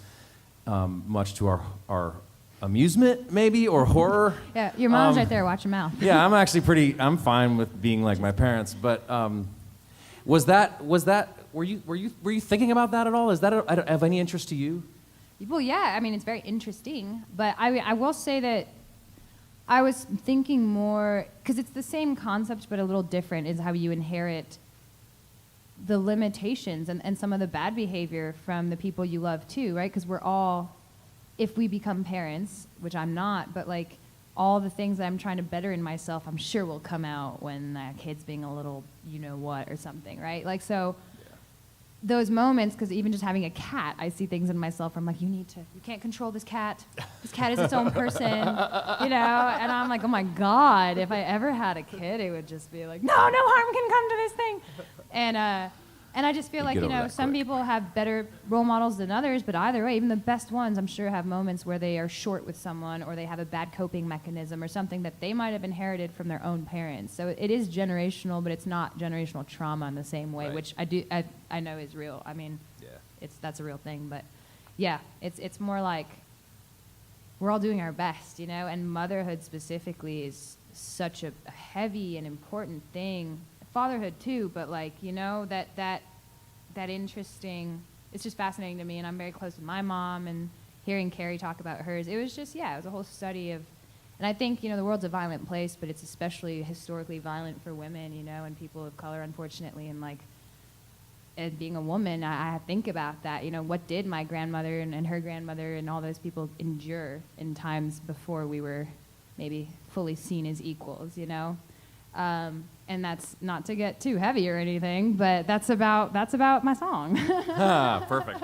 much to our amusement, maybe, or horror.
Yeah, your mom's right there. Watch your mouth.
Yeah, I'm fine with being like my parents, but were you thinking about that at all? Is that of any interest to you?
Well, yeah. I mean, it's very interesting, but I will say that I was thinking more, because it's the same concept but a little different, is how you inherit the limitations and some of the bad behavior from the people you love too, right? Because we're all, if we become parents, which I'm not, but like all the things that I'm trying to better in myself, I'm sure will come out when that kid's being a little you-know-what or something, right? Like, so those moments, because even just having a cat, I see things in myself where I'm like, you can't control this cat. This cat is its own person, you know? And I'm like, oh my God, if I ever had a kid, it would just be like, no harm can come to this thing. And I just feel like, some people have better role models than others, but either way, even the best ones, I'm sure, have moments where they are short with someone or they have a bad coping mechanism or something that they might have inherited from their own parents. So it is generational, but it's not generational trauma in the same way, right. Which I know is real. I mean, yeah, that's a real thing. But yeah, it's more like we're all doing our best, and motherhood specifically is such a heavy and important thing. Fatherhood too, but like, that interesting, it's just fascinating to me, and I'm very close with my mom, and hearing Carrie talk about hers, it was just, it was a whole study of, and I think, the world's a violent place, but it's especially historically violent for women, and people of color, unfortunately, and like, and being a woman, I think about that, what did my grandmother and her grandmother and all those people endure in times before we were maybe fully seen as equals, and that's not to get too heavy or anything, but that's about my song.
Perfect.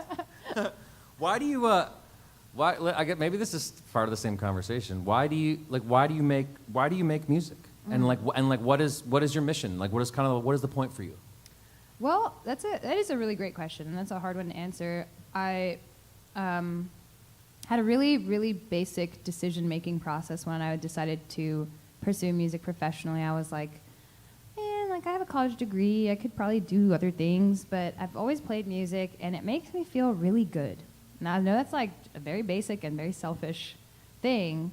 Why do you? I get, maybe this is part of the same conversation. Why do you make music? Mm-hmm. And what is your mission? Like, what is the point for you?
Well, that is a really great question, and that's a hard one to answer. I had a really, really basic decision-making process when I decided to pursue music professionally. I was like, I have a college degree, I could probably do other things, but I've always played music, and it makes me feel really good. Now, I know that's like a very basic and very selfish thing,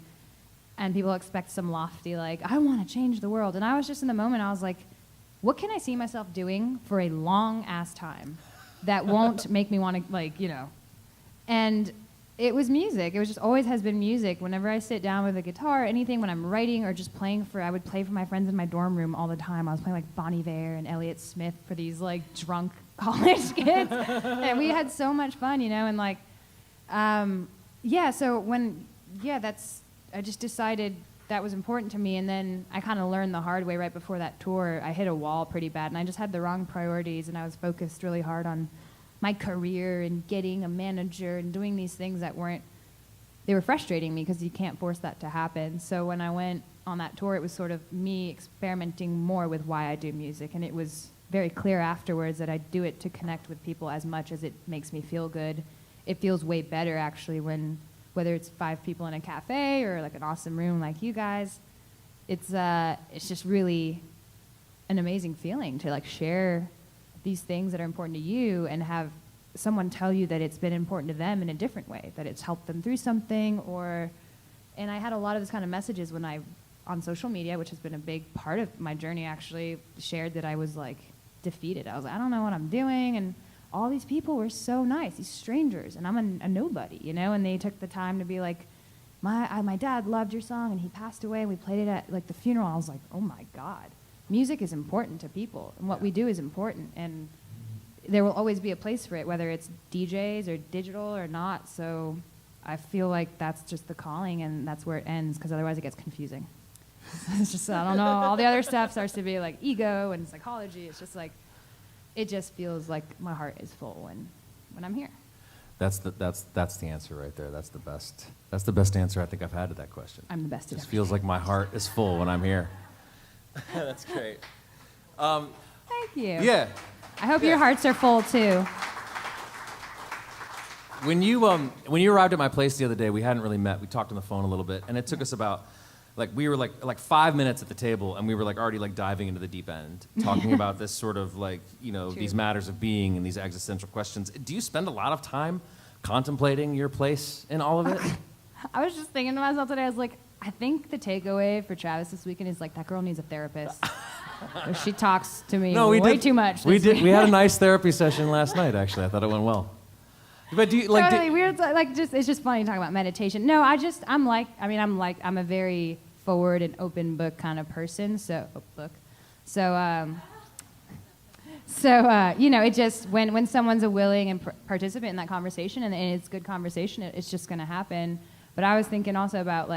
and people expect some lofty, like, I want to change the world. And I was just in the moment, I was like, what can I see myself doing for a long-ass time that won't make me want to, And it was music. It was just always has been music. Whenever I sit down with a guitar, anything, when I'm writing or just playing I would play for my friends in my dorm room all the time. I was playing like Bonnie Raitt and Elliott Smith for these like drunk college kids. And we had so much fun, and like, I just decided that was important to me. And then I kind of learned the hard way right before that tour. I hit a wall pretty bad, and I just had the wrong priorities, and I was focused really hard on my career and getting a manager and doing these things that they were frustrating me because you can't force that to happen. So when I went on that tour, it was sort of me experimenting more with why I do music. And it was very clear afterwards that I do it to connect with people as much as it makes me feel good. It feels way better actually whether it's 5 people in a cafe or like an awesome room like you guys, it's just really an amazing feeling to like share these things that are important to you and have someone tell you that it's been important to them in a different way, that it's helped them through something, and I had a lot of this kind of messages when I, on social media, which has been a big part of my journey, actually, shared that I was like defeated. I was like, I don't know what I'm doing, and all these people were so nice, these strangers, and I'm a nobody, you know, and they took the time to be like, my dad loved your song, and he passed away, and we played it at like the funeral. I was like, oh my God, music is important to people, and what we do is important, and there will always be a place for it, whether it's DJs or digital or not. So I feel like that's just the calling, and that's where it ends, because otherwise it gets confusing. It's just, I don't know, all the other stuff starts to be like ego and psychology. It's just like, it just feels like my heart is full when I'm here.
That's the answer right there. That's the best answer I think I've had to that question.
I'm the best at
It just
everything.
feels like my heart is full when I'm here. That's great.
Thank you.
Yeah.
I hope your hearts are full too.
When you arrived at my place the other day, we hadn't really met. We talked on the phone a little bit, and it took us about, we were like 5 minutes at the table, and we were already diving into the deep end, talking about this sort of
True.
these matters of being and these existential questions. Do you spend a lot of time contemplating your place in all of it?
I was just thinking to myself today, I was like, I think the takeaway for Travis this weekend is like, that girl needs a therapist. She talks to me way too much.
We had a nice therapy session last night, actually. I thought it went well. But do you
totally weird. It's just funny talking about meditation. No, I'm a very forward and open book kind of person. So it just, when someone's a willing and participant in that conversation, and it's good conversation, it's just going to happen. But I was thinking also about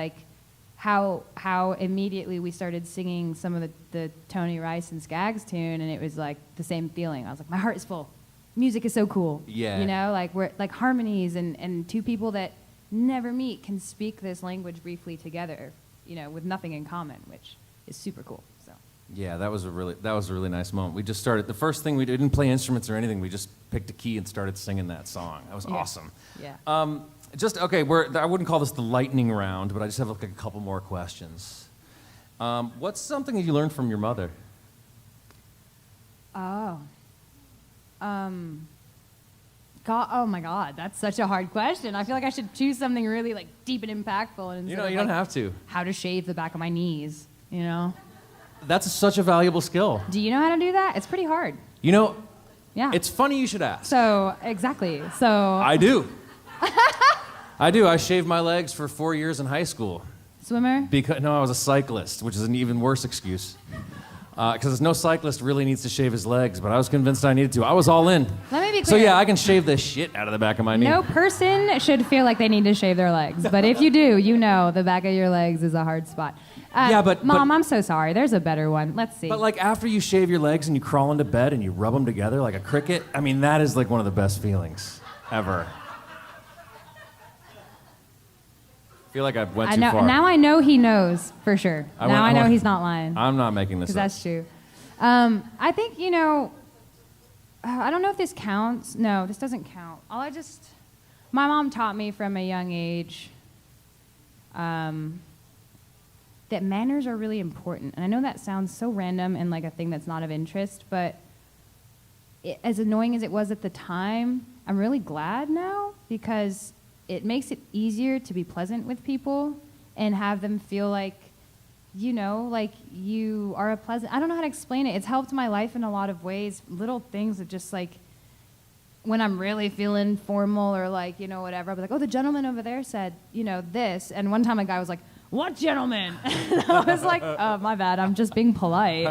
how immediately we started singing some of the Tony Rice and Skaggs tune, and it was like the same feeling. I was like, my heart is full. Music is so cool.
Yeah.
You know, we're like harmonies, and two people that never meet can speak this language briefly together, you know, with nothing in common, which is super cool. So.
Yeah, that was a really nice moment. We just started. The first thing we didn't play instruments or anything. We just picked a key and started singing that song. That was awesome.
Yeah.
I wouldn't call this the lightning round, but I just have a couple more questions. What's something that you learned from your mother?
Oh. God, oh my God, that's such a hard question. I feel like I should choose something really deep and impactful. And
You don't have to.
How to shave the back of my knees, you know?
That's such a valuable skill.
Do you know how to do that? It's pretty hard.
Yeah.
Yeah.
It's funny you should ask.
So, exactly. So.
I do. I do. I shaved my legs for 4 years in high school.
Swimmer?
No, I was a cyclist, which is an even worse excuse. Because no cyclist really needs to shave his legs, but I was convinced I needed to. I was all in.
Let me be clear.
So yeah, I can shave the shit out of the back of my knee.
No person should feel like they need to shave their legs. But if you do, you know the back of your legs is a hard spot. Mom, I'm so sorry. There's a better one. Let's see.
But after you shave your legs and you crawl into bed and you rub them together like a cricket, I mean, that is one of the best feelings ever. I feel like I went too far.
Now I know he knows for sure. I know he's not lying.
I'm not making this up.
Because that's true. I think, I don't know if this counts. No, this doesn't count. My mom taught me from a young age that manners are really important. And I know that sounds so random and like a thing that's not of interest, but as annoying as it was at the time, I'm really glad now, because it makes it easier to be pleasant with people and have them feel like, you are a pleasant... I don't know how to explain it. It's helped my life in a lot of ways. Little things of just when I'm really feeling formal or whatever, I'll be like, oh, the gentleman over there said, this. And one time a guy was like, what gentleman? And I was like, oh, my bad. I'm just being polite.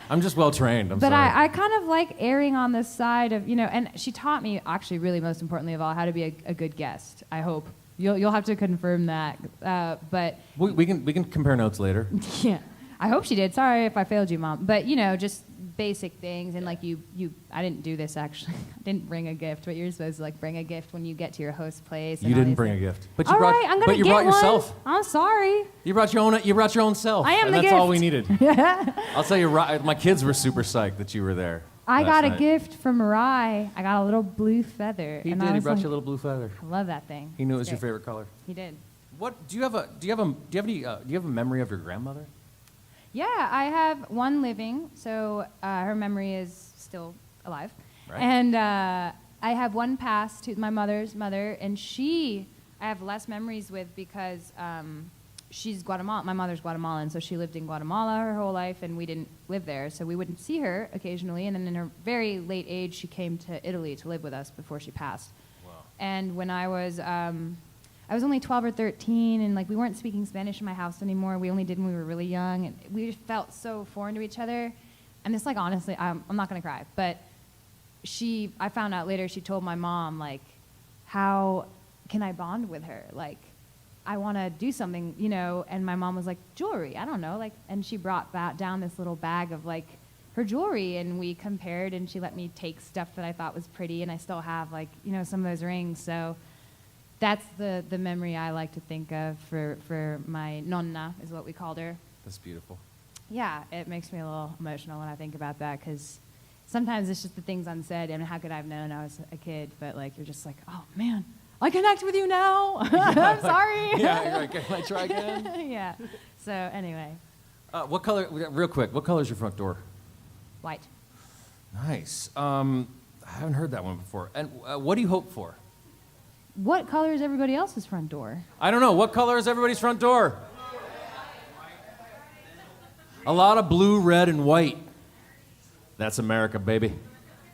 I'm just well trained.
But
sorry.
I kind of like erring on the side of, and she taught me, actually, really most importantly of all, how to be a good guest. I hope you'll have to confirm that. But
we can compare notes later.
Yeah, I hope she did. Sorry if I failed you, Mom. But just basic things, and I didn't do this actually. I didn't bring a gift, but you're supposed to bring a gift when you get to your host place.
You didn't bring a gift, but you
all
brought.
Right, I'm gonna
but you
get
brought yourself.
One. I'm sorry.
You brought your own self.
I am
and
the
that's all
gift.
we needed. I'll tell you, my kids were super psyched that you were there.
I got
night.
a gift from Rye. I got a little blue feather.
He
and
did. He brought
like,
you a little blue feather.
I love that thing.
He knew it was
It's
your
great.
favorite color.
He did.
What do you have a memory of your grandmother?
Yeah, I have one living, so her memory is still alive.
Right.
And I have one passed to my mother's mother, and I have less memories with because she's Guatemalan. My mother's Guatemalan, so she lived in Guatemala her whole life, and we didn't live there, so we wouldn't see her occasionally. And then in her very late age, she came to Italy to live with us before she passed.
Wow.
And when I was only 12 or 13, and like we weren't speaking Spanish in my house anymore. We only did when we were really young, and we just felt so foreign to each other. And this, like, honestly, I'm not gonna cry, but I found out later, she told my mom, like, how can I bond with her? Like, I want to do something, you know. And my mom was like, jewelry, I don't know, like, and she brought down this little bag of like her jewelry, and we compared, and she let me take stuff that I thought was pretty, and I still have, like, you know, some of those rings. So that's the memory I like to think of for my nonna, is what we called her.
That's beautiful.
Yeah, it makes me a little emotional when I think about that, because sometimes it's just the things unsaid. I mean, how could I have known I was a kid? But like, you're just like, oh man, I connect with you now. I'm sorry.
Yeah, you're like, can I try again?
Yeah. So anyway,
what color? Real quick, what color is your front door?
white.
Nice. I haven't heard that one before. And what do you hope for?
What color is everybody else's front door?
I don't know. What color is everybody's front door? A lot of blue, red, and white. That's America, baby.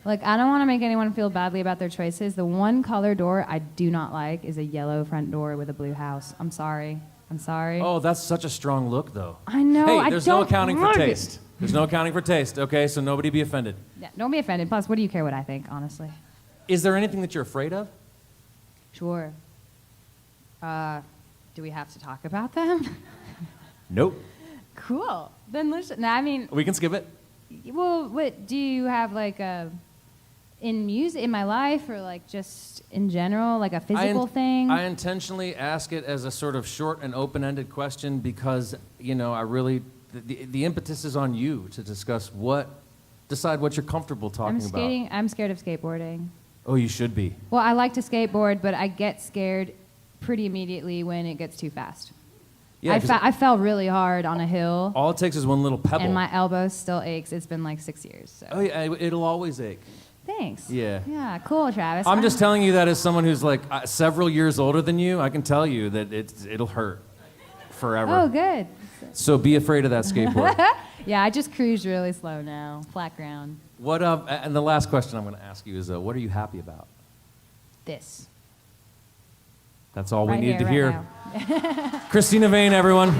Like, I don't want to make anyone feel badly about their choices. The one color door I do not like is a yellow front door with a blue house. I'm sorry.
Oh, that's such a strong look, though.
I know.
Hey, there's no accounting for
like it.
taste. There's no accounting for taste, okay? So nobody be offended.
Yeah, don't be offended. Plus, what do you care what I think, honestly?
Is there anything that you're afraid of?
Sure. Do we have to talk about them?
Nope.
Cool. Then listen. No, I mean,
We can skip it.
well, what do you have, like, in music, in my life, or like just in general, like a physical thing?
I intentionally ask it as a sort of short and open-ended question because, you know, I really, the impetus is on you to decide what you're comfortable talking about.
I'm scared of skateboarding.
Oh, you should be.
Well, I like to skateboard, but I get scared pretty immediately when it gets too fast.
Yeah,
I fell really hard on a hill,
all it takes is one little pebble.
and my elbow still aches. It's been like 6 years. So.
Oh, yeah, it'll always ache.
Thanks.
Yeah.
Yeah, cool, Travis.
I'm just telling you that as someone who's like several years older than you, I can tell you that it'll hurt forever.
Oh, good.
So be afraid of that skateboard.
Yeah, I just cruise really slow now, flat ground.
What? And the last question I'm going to ask you is, what are you happy about?
This.
That's all we
Right
needed to
here,
hear.
right now.
Cristina Vane, everyone.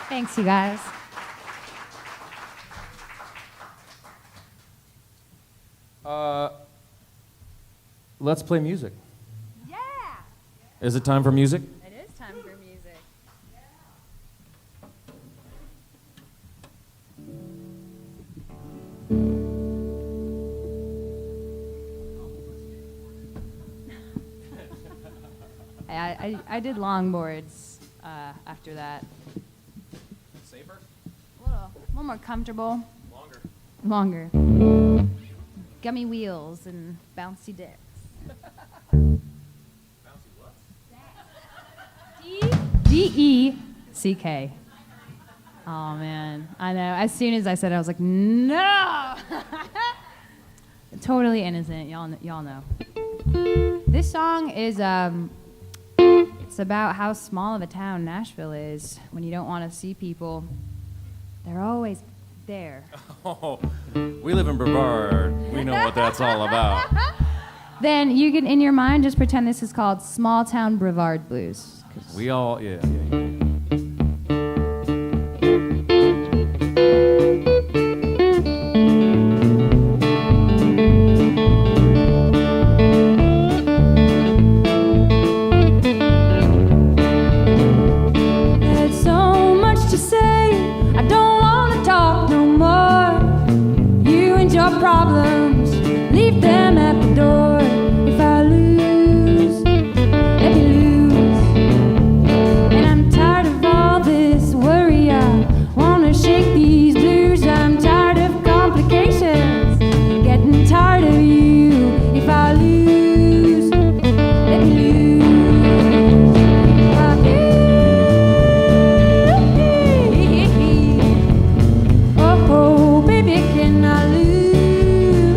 Thanks, you guys.
Let's play music.
Yeah.
Is it time for music?
It is time for music. I did longboards after that.
Safer?
A little more comfortable. Longer. Gummy wheels and bouncy decks.
Bouncy what?
D-E-C-K. Oh, man. I know. As soon as I said it, I was like, no! Totally innocent. Y'all know. This song is, it's about how small of a town Nashville is. When you don't want to see people, they're always there.
Oh, we live in Brevard. We know what that's all about.
Then you can, in your mind, just pretend this is called Small Town Brevard Blues.
We all, yeah.
Had so much to say, I don't want to talk no more. You and your problems, leave them at the door. If I lose, let me lose. And I'm tired of all this worry, I want to shake these blues. I'm tired of complications, getting tired of you. If I lose, let me lose. If I oh, baby, can I lose?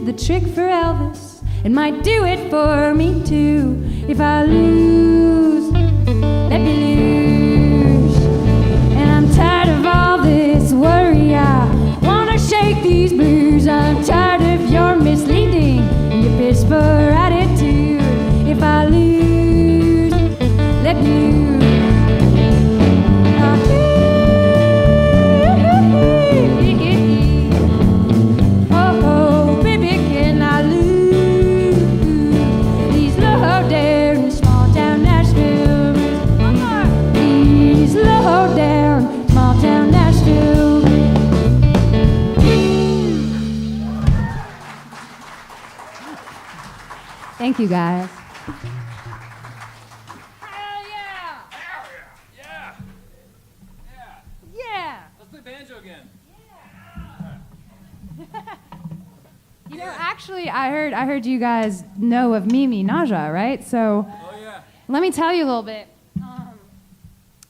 the trick for Elvis. It might do it for me too. If I lose, let me lose. And I'm tired of all this worry. I wanna shake these blues. I'm tired of your misleading and your piss poor attitude. If I lose, let me lose. Oh, baby, can I lose these low down small town Nashville? One more. These low down small town Nashville. Thank you, guys.
Hell yeah!
Yeah.
Yeah!
Let's play banjo again.
You know, actually, I heard you guys know of Mimi Naja, right? So
Oh yeah.
let me tell you a little bit.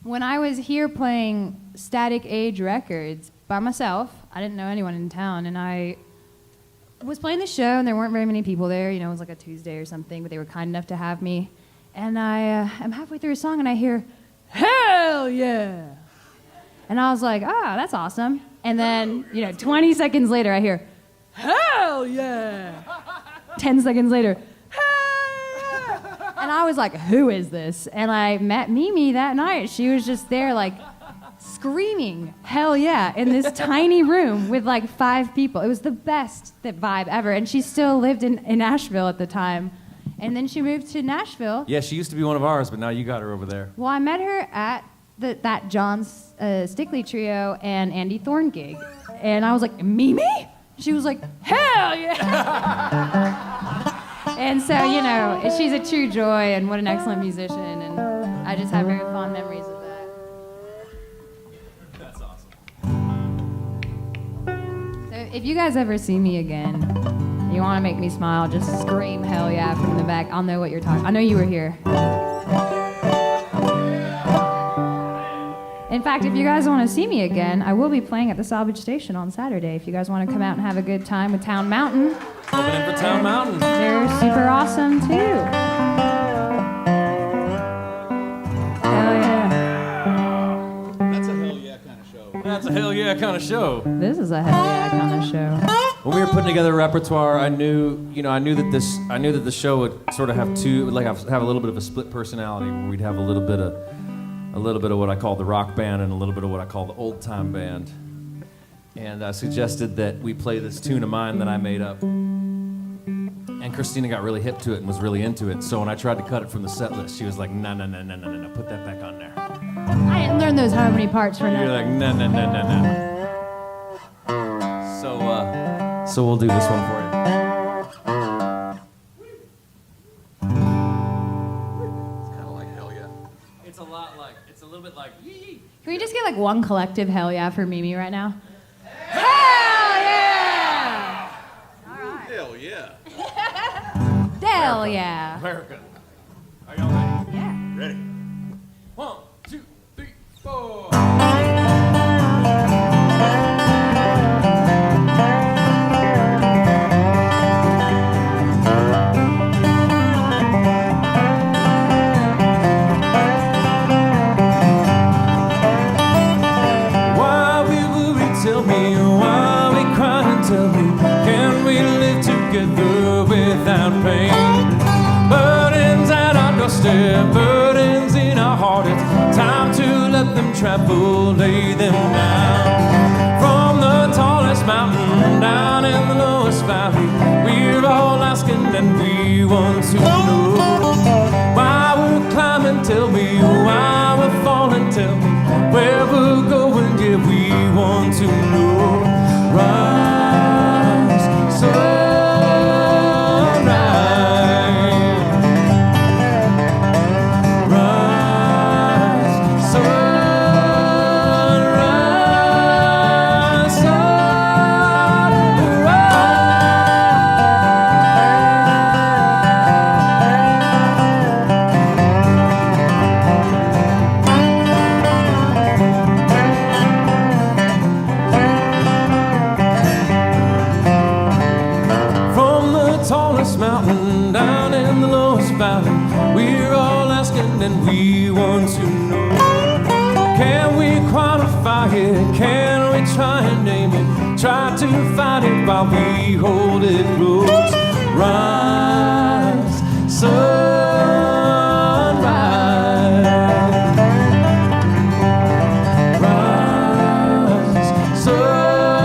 When I was here playing Static Age Records by myself, I didn't know anyone in town, and I was playing the show, and there weren't very many people there. You know, it was like a Tuesday or something, but they were kind enough to have me. And I am halfway through a song, and I hear, "Hell yeah!" And I was like, "Ah, that's awesome." And then, 20 seconds later, I hear, "Hell yeah!" 10 seconds later, "Hell yeah!" And I was like, "Who is this?" And I met Mimi that night. She was just there, like, screaming "hell yeah" in this tiny room with like 5 people. It was the best vibe ever. And she still lived in Nashville at the time. And then she moved to Nashville.
Yeah, she used to be one of ours, but now you got her over there.
Well, I met her at that John Stickley Trio and Andy Thorne gig. And I was like, "Mimi?" She was like, "Hell yeah!" And so, she's a true joy, and what an excellent musician. And I just have very fond memories of that.
That's awesome.
So if you guys ever see me again, you want to make me smile, just scream "hell yeah" from the back. I'll know what you're talking. I know you were here. In fact, if you guys want to see me again, I will be playing at the Salvage Station on Saturday. If you guys want to come out and have a good time with Town Mountain,
Living in for Town Mountain.
they're super awesome too. Hell yeah.
That's a hell yeah kind of show.
That's a hell yeah kind of show.
This is a hell yeah kind of show.
When we were putting together a repertoire, I knew that the show would sort of have have a little bit of a split personality, where we'd have a little bit of what I call the rock band and a little bit of what I call the old time band. And I suggested that we play this tune of mine that I made up. And Cristina got really hip to it and was really into it. So when I tried to cut it from the set list, she was like, no, put that back on there.
I didn't learn those harmony parts for
You're
nothing.
like, no. So we'll do this one for you.
It's kind of like hell yeah.
It's a little bit like, yee.
Can we just get like one collective hell yeah for Mimi right now? Hell yeah!
Hell yeah.
Hell yeah!
America. Are y'all ready?
Yeah.
Ready.
1, 2, 3, 4. Why we worry, tell me, why we cry and tell me, can we live together without pain? Burdens at our doorstep, burdens in our heart. It's time to let them travel, lay them down. From the tallest mountain down in the lowest valley, we're all asking and we want to know why we're climbing. Tell me why we're falling. Tell me where we're going. Yeah, we want to know. Rise, sunrise. Rise, sunrise, sunrise. while we hold it close. Rise, sunrise. Rise, sunrise,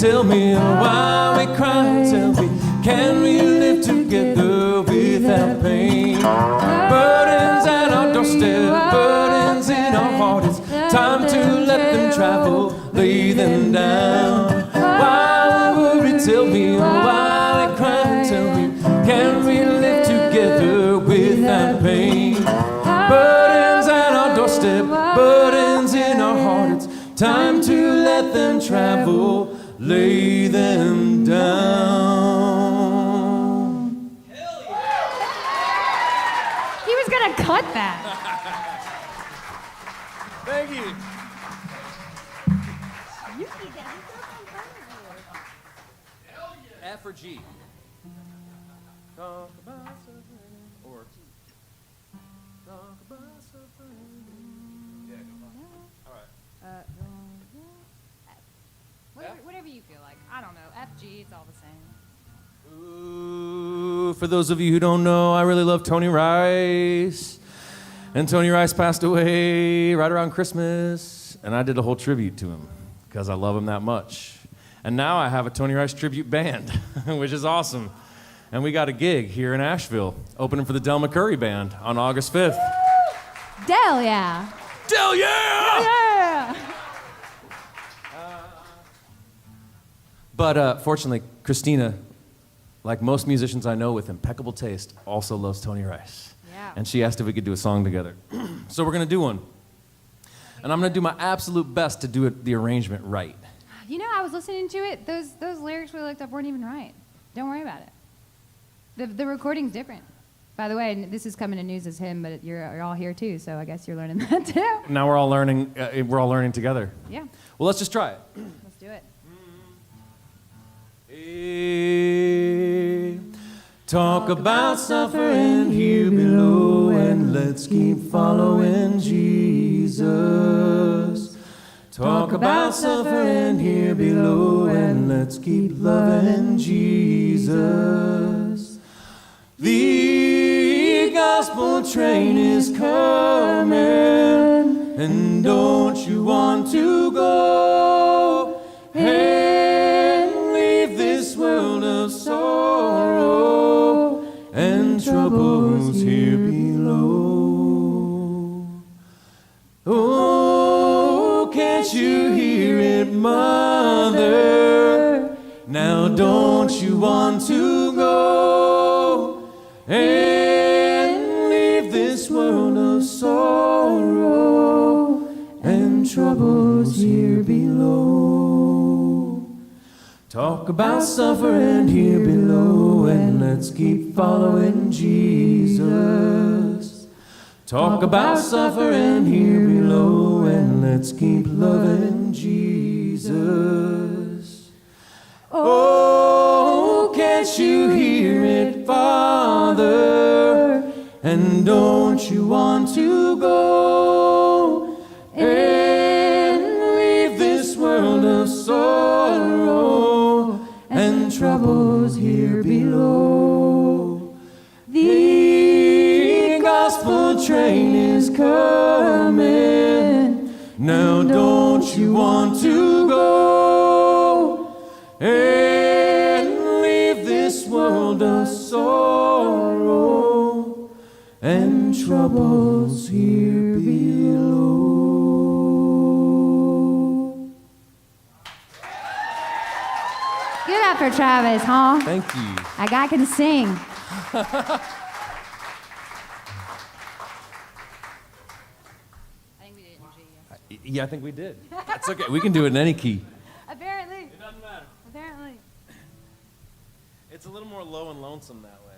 tell me why we cry, tell me, can we live together without pain? Burdens at our doorstep, burdens in our heart, it's time to let them travel, lay them down. Why worry, tell me, why we cry, tell me, can we live together without pain? Burdens at our doorstep, burdens in our heart, it's time to let them travel, lay them down.
Hell yeah. He was gonna cut that.
Thank you. F or G? Talk about suffering. Or talk about suffering. Yeah, all right.
Whatever you feel like. I don't know. F, G, it's all the same.
Ooh, for those of you who don't know, I really love Tony Rice. And Tony Rice passed away right around Christmas, and I did a whole tribute to him because I love him that much. And now I have a Tony Rice tribute band, which is awesome. And we got a gig here in Asheville, opening for the Del McCurry Band on August 5th.
Del, yeah.
Del, yeah!
Yeah!
But fortunately, Cristina, like most musicians I know with impeccable taste, also loves Tony Rice.
Yeah.
And she asked if we could do a song together. So we're going to do one. And I'm going to do my absolute best to do the arrangement right.
You know, I was listening to it. Those lyrics we looked up weren't even right. Don't worry about it. The recording's different. By the way, this is coming to news as him, but you're all here too, so I guess you're learning that too.
Now we're all learning. We're all learning together.
Yeah.
Well, let's just try it.
Let's do it.
Talk about suffering here below, and let's keep following Jesus. Talk about suffering here below, and let's keep loving Jesus. The gospel train is coming, and don't you want to go and leave this world of sorrow and troubles here below? Oh, can't you hear it, Mother? Now don't you want to go and leave this world of sorrow and troubles here below? Talk about suffering here below, and let's keep following Jesus. Talk about suffering here below, and let's keep loving Jesus. Oh, can't you hear it, Father? And don't you want to go and leave this world of sorrow and troubles here below? The gospel train is coming. Now don't you want to go and leave this world of sorrow and troubles here below?
Give it up for Travis, huh?
Thank you.
That guy can sing. I think we did it in G.
Yeah, I think we did. That's okay. We can do it in any key.
Apparently.
It doesn't matter.
Apparently.
It's a little more low and lonesome that way.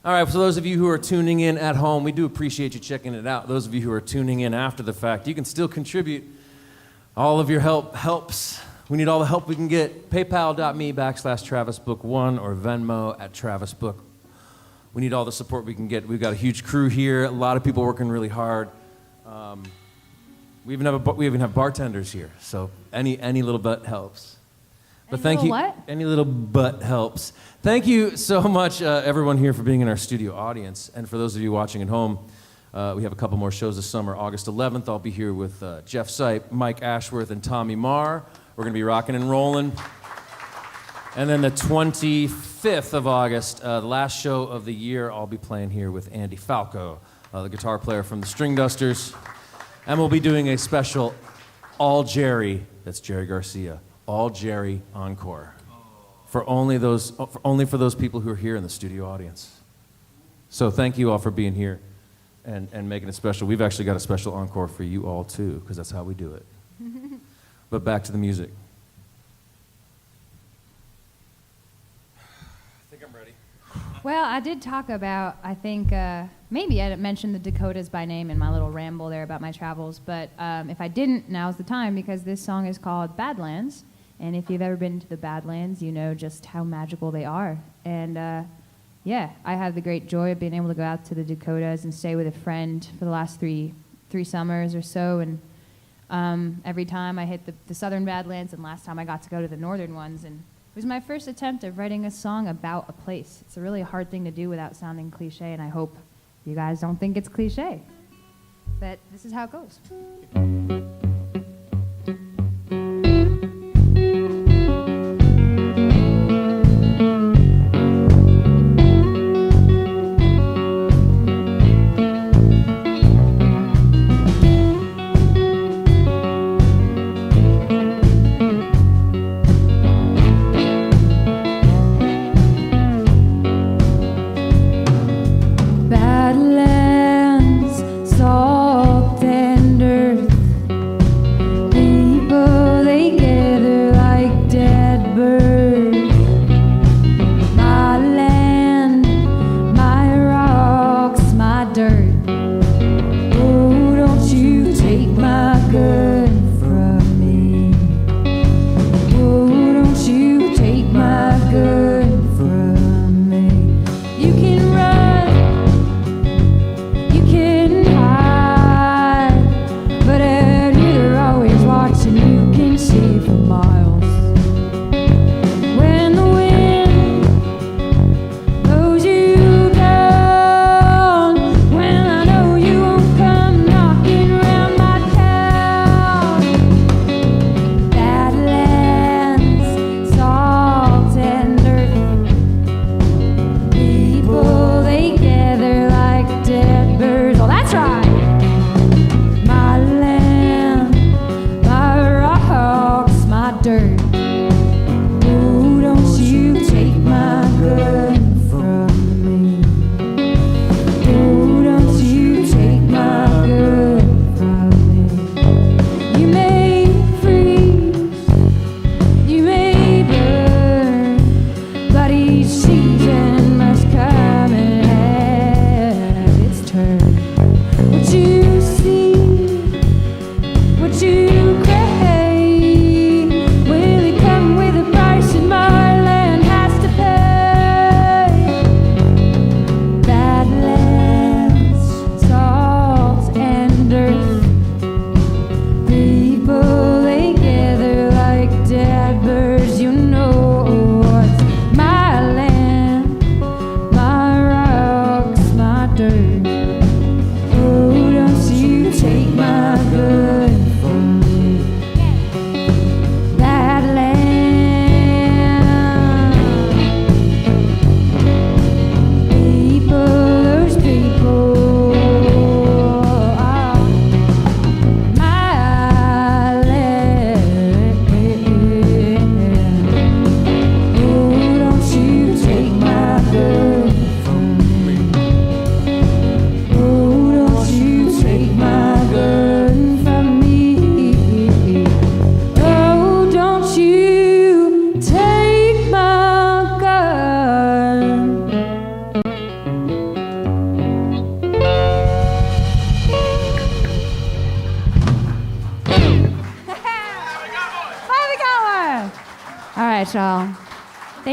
All right, for those of you who are tuning in at home, we do appreciate you checking it out. Those of you who are tuning in after the fact, you can still contribute. All of your help helps. We need all the help we can get. PayPal.me/TravisBook1 or Venmo at TravisBook. We need all the support we can get. We've got a huge crew here, a lot of people working really hard. We even have bartenders here, so any little bit helps. But thank you.
What?
Any little butt helps. Thank you so much, everyone here, for being in our studio audience. And for those of you watching at home, we have a couple more shows this summer. August 11th, I'll be here with Jeff Sipe, Mike Ashworth, and Tommy Marr. We're going to be rocking and rolling. And then the 25th of August, the last show of the year, I'll be playing here with Andy Falco, the guitar player from the String Dusters. And we'll be doing a special All Jerry, that's Jerry Garcia, All Jerry Encore. For only for those people who are here in the studio audience. So thank you all for being here and making it special. We've actually got a special encore for you all too, because that's how we do it. But back to the music. I think I'm ready.
Well, I did talk about, I think, maybe I mentioned the Dakotas by name in my little ramble there about my travels, but if I didn't, now's the time, because this song is called Badlands, and if you've ever been to the Badlands, you know just how magical they are. And yeah, I had the great joy of being able to go out to the Dakotas and stay with a friend for the last three summers or so, and every time I hit the southern Badlands, and last time I got to go to the northern ones, and it was my first attempt of writing a song about a place. It's a really hard thing to do without sounding cliche, and I hope you guys don't think it's cliche. But this is how it goes.
Badlands, salt and earth,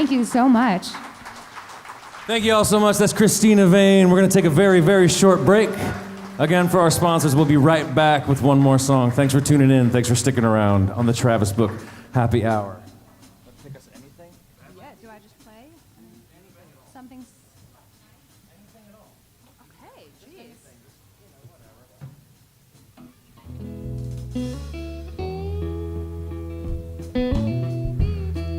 Thank you so much.
Thank you all so much. That's Cristina Vane. We're going to take a very, very short break. Again, for our sponsors, we'll be right back with one more song. Thanks for tuning in. Thanks for sticking around on the Travis Book Happy Hour. Pick us anything?
Yeah, do I just play? Something.
Anything at all.
Okay, jeez.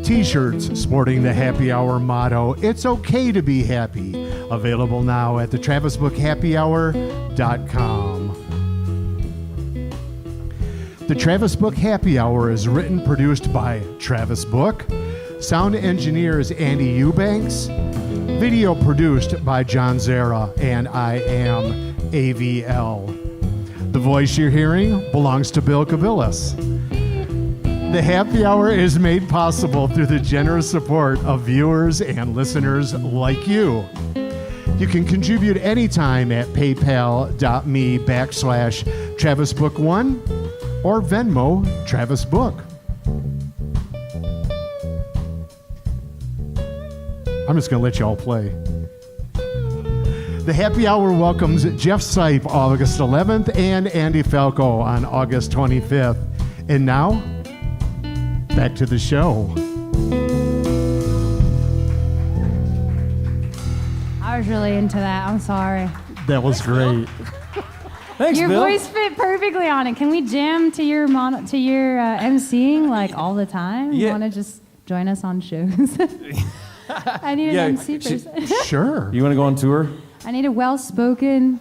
T-shirts sporting the Happy Hour motto, "It's okay to be happy." Available now at the TravisBookHappyHour.com. The Travis Book Happy Hour is written, produced by Travis Book. Sound engineers Andy Eubanks. Video produced by John Zara and I am AVL. The voice you're hearing belongs to Bill Cabillas. The Happy Hour is made possible through the generous support of viewers and listeners like you. You can contribute anytime at paypal.me/TravisBook1 or Venmo Travis Book. I'm just going to let you all play. The Happy Hour welcomes Jeff Sipe August 11th and Andy Falco on August 25th. And now, back to the show.
I was really into that. I'm sorry.
That was great.
Thanks,
Your
Bill.
voice fit perfectly on it. Can we jam to your emceeing like all the time?
Yeah.
You want to just join us on shows? I need an
Yeah,
MC person.
Sure.
You want to go on tour?
I need a well-spoken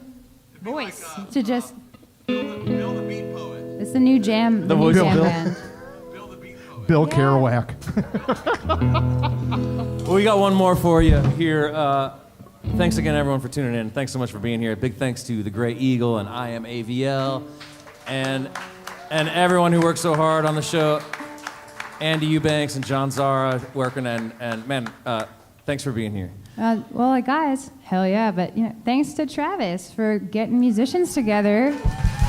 voice to just.
Bill the Beat Poet.
It's the new jam.
The
new
voice of
jam
Bill.
band.
Bill the Beat Poet.
Bill
Yeah.
Kerouac.
Well, we got one more for you here. Thanks again, everyone, for tuning in. Thanks so much for being here. Big thanks to the Gray Eagle and I Am AVL and everyone who worked so hard on the show. Andy Eubanks and John Zara working, and man, thanks for being here.
Well, like, guys, hell yeah. But thanks to Travis for getting musicians together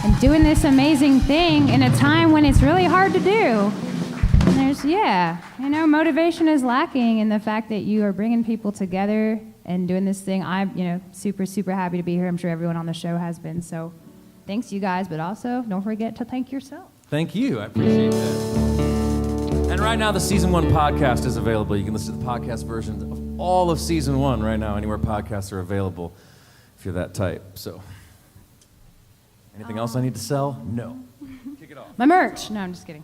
and doing this amazing thing in a time when it's really hard to do. And there's, motivation is lacking in the fact that you are bringing people together and doing this thing. I'm, super, super happy to be here. I'm sure everyone on the show has been. So thanks, you guys, but also don't forget to thank yourself.
Thank you. I appreciate that. And right now, the Season 1 podcast is available. You can listen to the podcast versions of all of Season 1 right now, anywhere podcasts are available, if you're that type. So, anything else I need to sell? No. Kick it off.
My merch. No, I'm just kidding.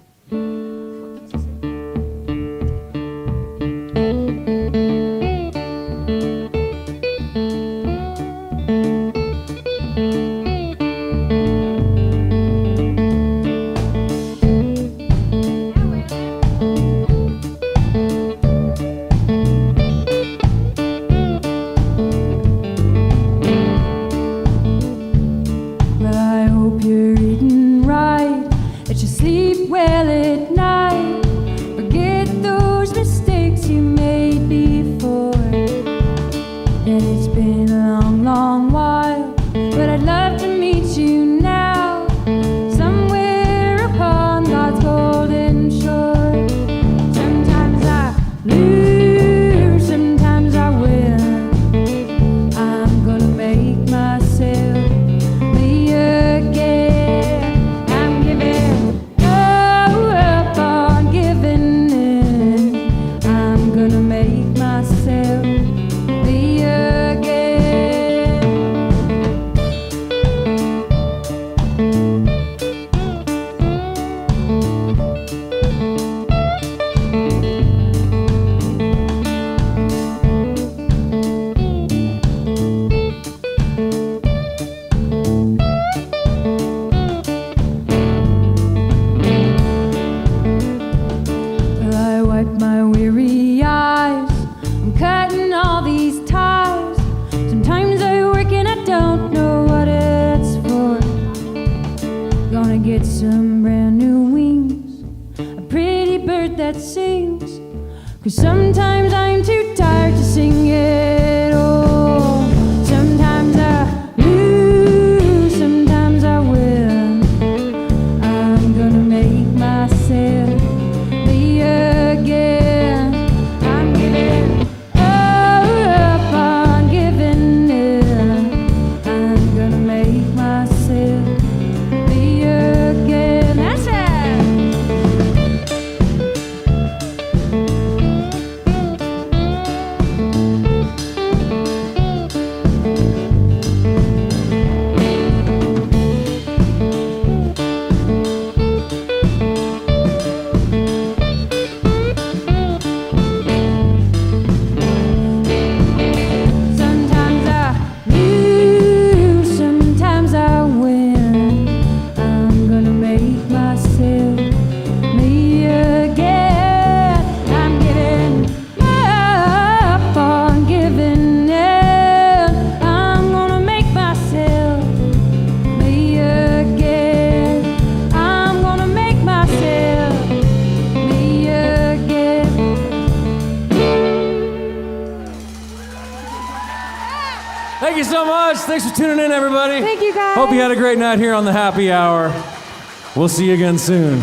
Well, I hope you're eating right, that you sleep well at night. Forget those mistakes you made before. And it's been a long, long while, but I'd love to meet you now, somewhere upon God's golden shore. Sometimes I lose, sometimes I win. I'm gonna make myself me again. I'm giving up on giving in. I'm gonna make myself me again. Well, I wipe my weary eyes. I'm cutting all these ties. Sometimes I work and I don't know what it's for. Gonna get some brand new wings, a pretty bird that sings. 'Cause sometimes I'm too tired to sing at all. Sometimes I lose, sometimes I win. I'm gonna make myself me again. I'm giving
Thank you so much. Thanks for tuning in, everybody.
Thank you, guys.
Hope you had a great night here on the Happy Hour. We'll see you again soon.